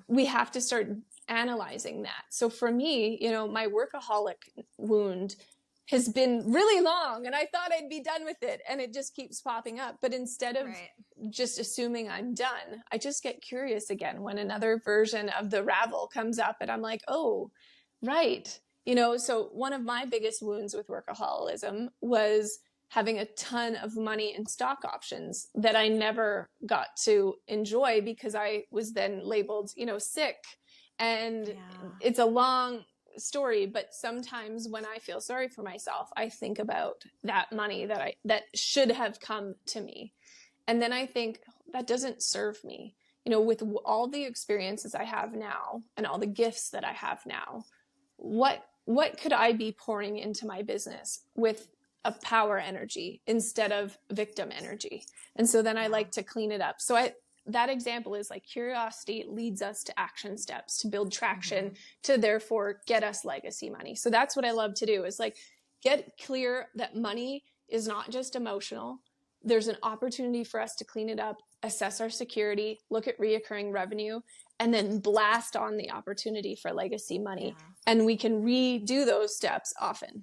Speaker 2: we have to start analyzing that. So for me, my workaholic wound has been really long and I thought I'd be done with it and it just keeps popping up. But instead of just assuming I'm done, I just get curious again when another version of the ravel comes up and I'm like, oh, right. So one of my biggest wounds with workaholism was having a ton of money in stock options that I never got to enjoy because I was then labeled, sick. And it's a long story, but sometimes when I feel sorry for myself, I think about that money that should have come to me. And then I think that doesn't serve me. With all the experiences I have now and all the gifts that I have now, what could I be pouring into my business with a power energy instead of victim energy? And so then I like to clean it up. So that example is like curiosity leads us to action steps to build traction to therefore get us legacy money. So that's what I love to do is like get clear that money is not just emotional. There's an opportunity for us to clean it up, assess our security, look at reoccurring revenue, and then blast on the opportunity for legacy money. And we can redo those steps often.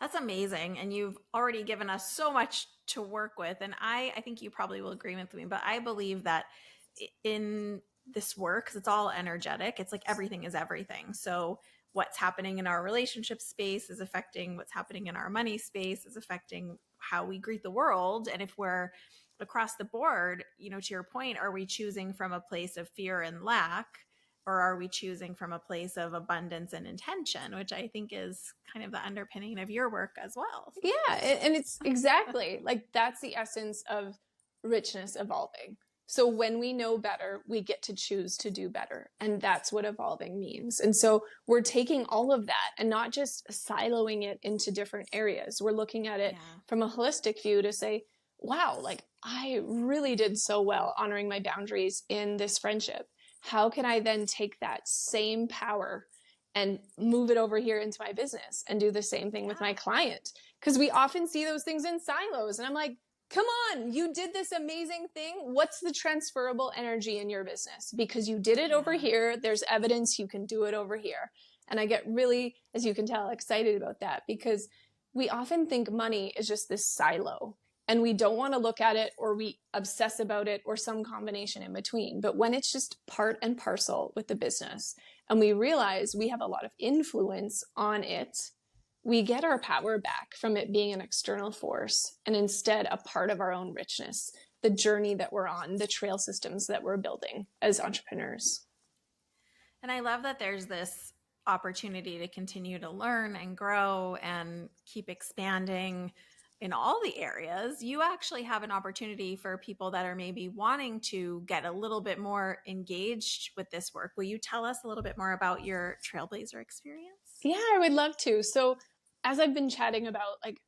Speaker 1: That's amazing. And you've already given us so much to work with. And I think you probably will agree with me, but I believe that in this work, because it's all energetic, it's like everything is everything. So what's happening in our relationship space is affecting what's happening in our money space, is affecting how we greet the world. And if we're across the board, to your point, are we choosing from a place of fear and lack? Or are we choosing from a place of abundance and intention, which I think is kind of the underpinning of your work as well.
Speaker 2: Yeah. And it's exactly like that's the essence of richness evolving. So when we know better, we get to choose to do better. And that's what evolving means. And so we're taking all of that and not just siloing it into different areas. We're looking at it from a holistic view to say, wow, like I really did so well honoring my boundaries in this friendship. How can I then take that same power and move it over here into my business and do the same thing with my client? Because we often see those things in silos. And I'm like, come on, you did this amazing thing. What's the transferable energy in your business? Because you did it over here. There's evidence you can do it over here. And I get really, as you can tell, excited about that because we often think money is just this silo and we don't want to look at it or we obsess about it or some combination in between. But when it's just part and parcel with the business and we realize we have a lot of influence on it, we get our power back from it being an external force and instead a part of our own richness, the journey that we're on, the trail systems that we're building as entrepreneurs.
Speaker 1: And I love that there's this opportunity to continue to learn and grow and keep expanding in all the areas. You actually have an opportunity for people that are maybe wanting to get a little bit more engaged with this work. Will you tell us a little bit more about your Trailblazer experience?
Speaker 2: Yeah, I would love to. So as I've been chatting about, like,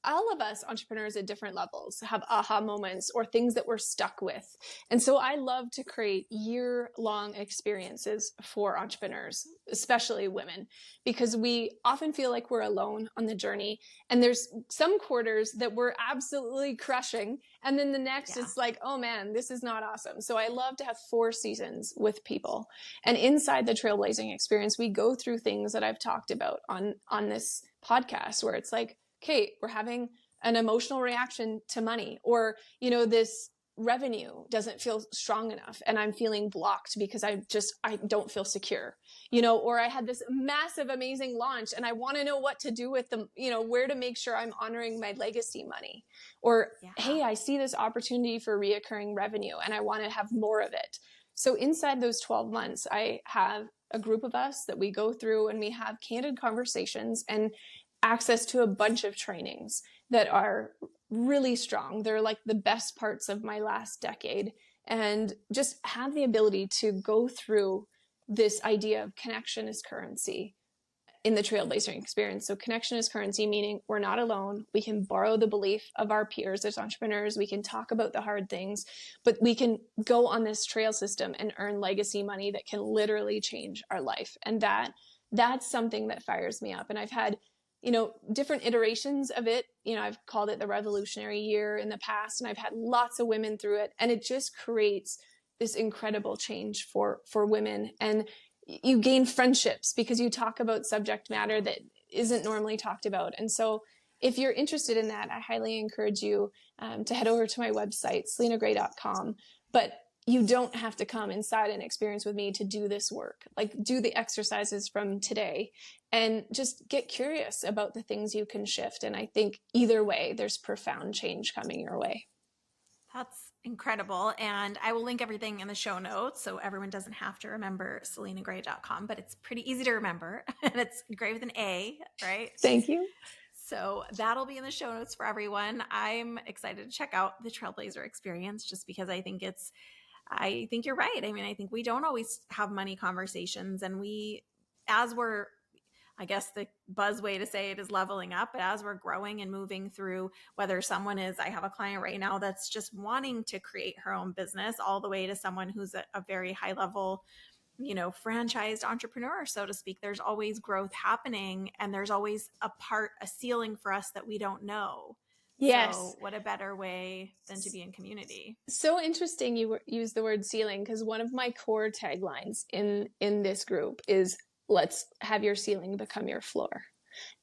Speaker 2: all of us entrepreneurs at different levels have aha moments or things that we're stuck with. And so I love to create year-long experiences for entrepreneurs, especially women, because we often feel like we're alone on the journey. And there's some quarters that we're absolutely crushing. And then the next, it's like, oh man, this is not awesome. So I love to have 4 seasons with people. And inside the Trailblazing experience, we go through things that I've talked about on this podcast where it's like, okay, we're having an emotional reaction to money, or, you know, this revenue doesn't feel strong enough and I'm feeling blocked because I don't feel secure, you know, or I had this massive, amazing launch and I want to know what to do with them, you know, where to make sure I'm honoring my legacy money, or, hey, I see this opportunity for reoccurring revenue and I want to have more of it. So inside those 12 months, I have a group of us that we go through and we have candid conversations and access to a bunch of trainings that are really strong. They're like the best parts of my last decade, and just have the ability to go through this idea of connection is currency in the Trailblazing experience. So connection is currency, meaning we're not alone. We can borrow the belief of our peers as entrepreneurs. We can talk about the hard things, but we can go on this trail system and earn legacy money that can literally change our life. And that's something that fires me up. And I've had, you know, different iterations of it. You know, I've called it the revolutionary year in the past, and I've had lots of women through it. And it just creates this incredible change for women. And you gain friendships because you talk about subject matter that isn't normally talked about. And so if you're interested in that, I highly encourage you to head over to my website, selinagray.com. But you don't have to come inside and experience with me to do this work. Like, do the exercises from today and just get curious about the things you can shift. And I think either way, there's profound change coming your way.
Speaker 1: That's incredible. And I will link everything in the show notes so everyone doesn't have to remember selinagray.com, but it's pretty easy to remember. And it's Gray with an A, right?
Speaker 2: Thank you.
Speaker 1: So that'll be in the show notes for everyone. I'm excited to check out the Trailblazer experience just because I think you're right. I mean, I think we don't always have money conversations, and I guess the buzz way to say it is leveling up, but as we're growing and moving through, whether someone I have a client right now that's just wanting to create her own business, all the way to someone who's a very high level, you know, franchised entrepreneur, so to speak, there's always growth happening, and there's always a ceiling for us that we don't know.
Speaker 2: Yes.
Speaker 1: So what a better way than to be in community.
Speaker 2: So interesting you use the word ceiling, because one of my core taglines in this group is, let's have your ceiling become your floor.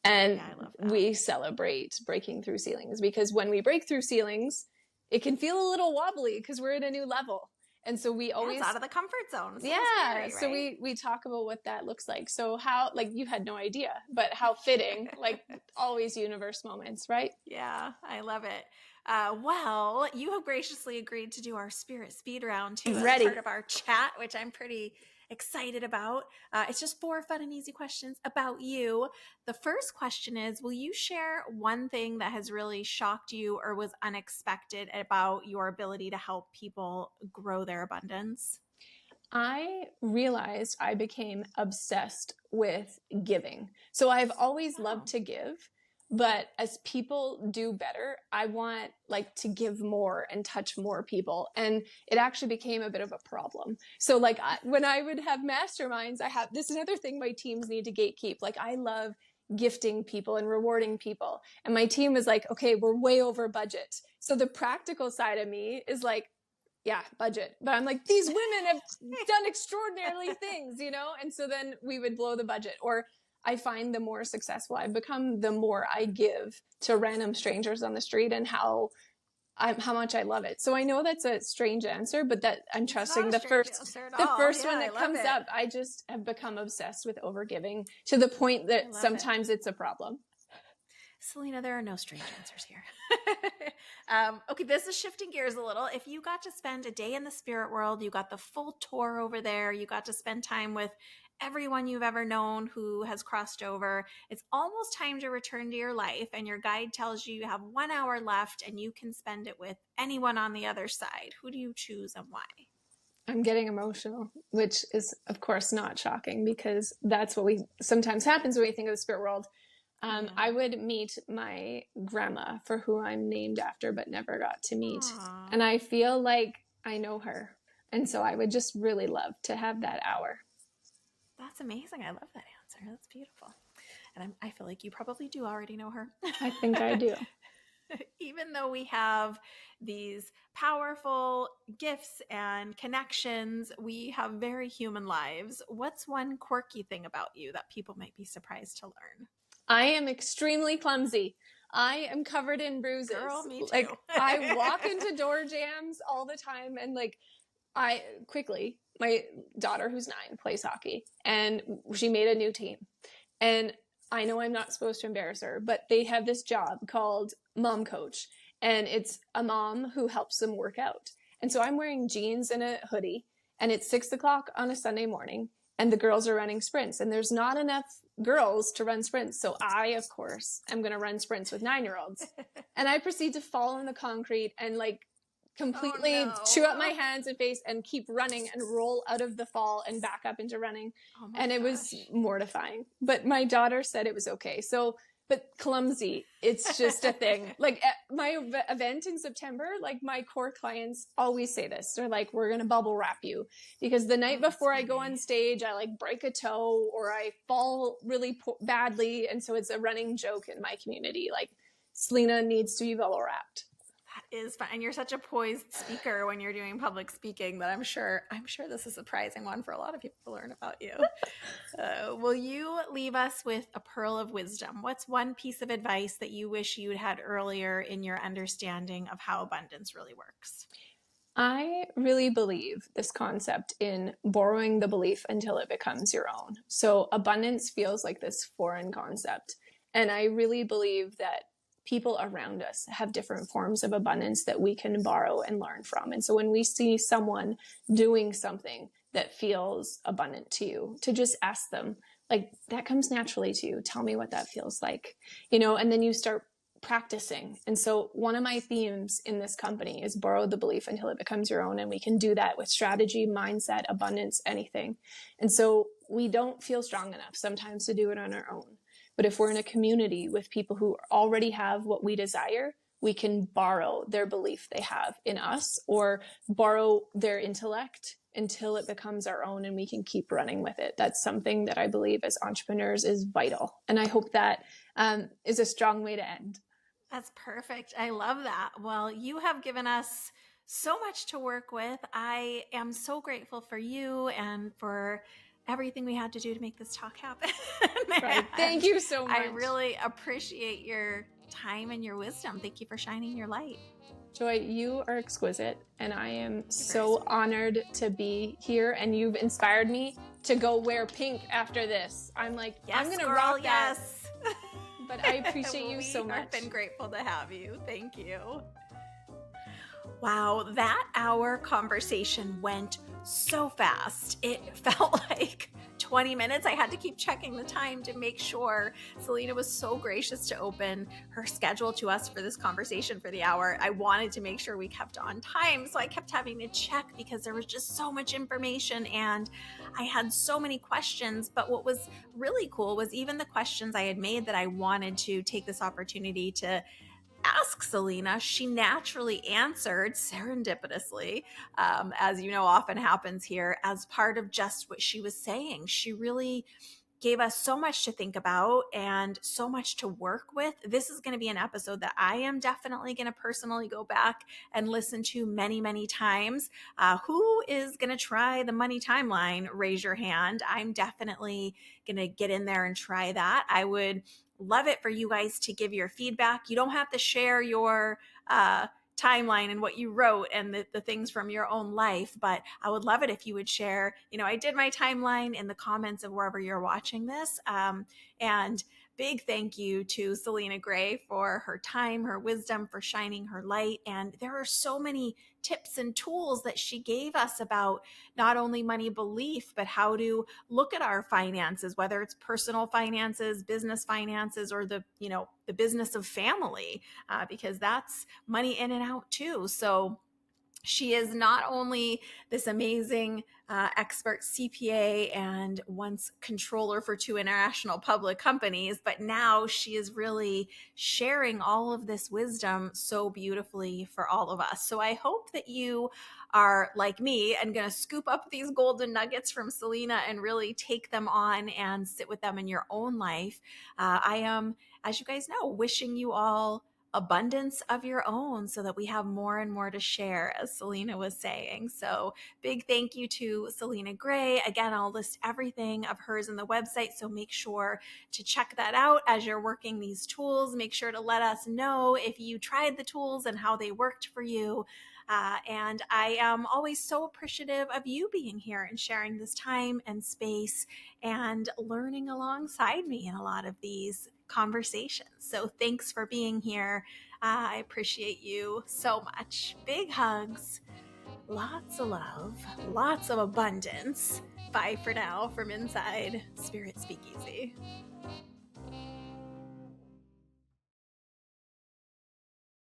Speaker 2: And we celebrate breaking through ceilings, because when we break through ceilings, it can feel a little wobbly because we're at a new level. And so we always
Speaker 1: it's out of the comfort zone. So
Speaker 2: scary,
Speaker 1: right?
Speaker 2: So we talk about what that looks like. So how, like, you had no idea, but how fitting, like always universe moments, right?
Speaker 1: Yeah, I love it. Well, you have graciously agreed to do our spirit speed round too as part of our chat, which I'm pretty excited about. It's just 4 fun and easy questions about you. The first question is, will you share one thing that has really shocked you or was unexpected about your ability to help people grow their abundance?
Speaker 2: I realized I became obsessed with giving. So I've always loved to give, But as people do better, I want like to give more and touch more people. And it actually became a bit of a problem. So like when I would have masterminds, this is another thing my teams need to gatekeep. Like I love gifting people and rewarding people. And my team was like, okay, we're way over budget. So the practical side of me is like, yeah, budget. But I'm like, these women have done extraordinary things, you know? And so then we would blow the budget. Or I find the more successful I've become, the more I give to random strangers on the street and how much I love it. So I know that's a strange answer, but that I'm trusting the first one that comes up. I just have become obsessed with overgiving to the point that sometimes it's a problem.
Speaker 1: Selena, there are no strange answers here. Okay, this is shifting gears a little. If you got to spend a day in the spirit world, you got the full tour over there, you got to spend time with everyone you've ever known who has crossed over, it's almost time to return to your life, and your guide tells you you have 1 hour left and you can spend it with anyone on the other side. Who do you choose and why?
Speaker 2: I'm getting emotional, which is, of course, not shocking because that's what sometimes happens when we think of the spirit world. I would meet my grandma, for who I'm named after but never got to meet. Aww. And I feel like I know her. And so I would just really love to have that hour.
Speaker 1: That's amazing. I love that answer. That's beautiful. And I feel like you probably do already know her.
Speaker 2: I think I do.
Speaker 1: Even though we have these powerful gifts and connections, we have very human lives. What's one quirky thing about you that people might be surprised to learn?
Speaker 2: I am extremely clumsy. I am covered in bruises.
Speaker 1: Girl, me too.
Speaker 2: Like I walk into door jams all the time, and like my daughter who's 9 plays hockey, and she made a new team. And I know I'm not supposed to embarrass her, but they have this job called mom coach, and it's a mom who helps them work out. And so I'm wearing jeans and a hoodie, and it's 6:00 on a Sunday morning, and the girls are running sprints, and there's not enough girls to run sprints. So I, of course, am going to run sprints with 9-year-olds. And I proceed to fall on the concrete and like completely chew up my hands and face and keep running and roll out of the fall and back up into running. And it was mortifying. But my daughter said it was okay. So, but clumsy, it's just a thing. Like at my event in September, like my core clients always say this. They're like, we're going to bubble wrap you, because the night before I go on stage, I like break a toe or I fall really badly. And so it's a running joke in my community. Like Selena needs to be bubble wrapped.
Speaker 1: That is fun. And you're such a poised speaker when you're doing public speaking that I'm sure this is a surprising one for a lot of people to learn about you. Will you leave us with a pearl of wisdom? What's one piece of advice that you wish you'd had earlier in your understanding of how abundance really works?
Speaker 2: I really believe this concept in borrowing the belief until it becomes your own. So abundance feels like this foreign concept. And I really believe that people around us have different forms of abundance that we can borrow and learn from. And so when we see someone doing something that feels abundant to you, to just ask them, like, that comes naturally to you. Tell me what that feels like, you know, and then you start practicing. And so one of my themes in this company is borrow the belief until it becomes your own. And we can do that with strategy, mindset, abundance, anything. And so we don't feel strong enough sometimes to do it on our own. But if we're in a community with people who already have what we desire, we can borrow their belief they have in us or borrow their intellect until it becomes our own and we can keep running with it. That's something that I believe as entrepreneurs is vital. And I hope that is a strong way to end.
Speaker 1: That's perfect. I love that. Well, you have given us so much to work with. I am so grateful for you and for everything we had to do to make this talk happen.
Speaker 2: Right. Thank you so much.
Speaker 1: I really appreciate your time and your wisdom. Thank you for shining your light.
Speaker 2: Joy, you are exquisite, and I am so honored to be here, and you've inspired me to go wear pink after this. I'm like,
Speaker 1: yes,
Speaker 2: I'm going to rock that. But I appreciate you so much.
Speaker 1: I've been grateful to have you. Thank you. Wow, that hour conversation went so fast. It felt like 20 minutes. I had to keep checking the time to make sure. Selena was so gracious to open her schedule to us for this conversation for the hour. I wanted to make sure we kept on time, so I kept having to check because there was just so much information and I had so many questions. But what was really cool was even the questions I had made that I wanted to take this opportunity to ask Selena, she naturally answered serendipitously, as you know, often happens here, as part of just what she was saying. She really gave us so much to think about and so much to work with. This is going to be an episode that I am definitely going to personally go back and listen to many, many times. Who is going to try the money timeline? Raise your hand. I'm definitely going to get in there and try that. I would love it for you guys to give your feedback. You don't have to share your timeline and what you wrote and the things from your own life, but I would love it if you would share, I did my timeline in the comments of wherever you're watching this. And big thank you to Selina Gray for her time, her wisdom, for shining her light. And there are so many tips and tools that she gave us about not only money belief, but how to look at our finances, whether it's personal finances, business finances, or the business of family, because that's money in and out too. So she is not only this amazing expert CPA and once controller for 2 international public companies, but now she is really sharing all of this wisdom so beautifully for all of us. So I hope that you are like me and going to scoop up these golden nuggets from Selena and really take them on and sit with them in your own life. I am, as you guys know, wishing you all abundance of your own so that we have more and more to share, as Selena was saying. So big thank you to Selina Gray. Again, I'll list everything of hers in the website, so make sure to check that out as you're working these tools. Make sure to let us know if you tried the tools and how they worked for you. And I am always so appreciative of you being here and sharing this time and space and learning alongside me in a lot of these conversations. So thanks for being here. I appreciate you so much. Big hugs, lots of love, lots of abundance. Bye for now from inside Spirit Speakeasy.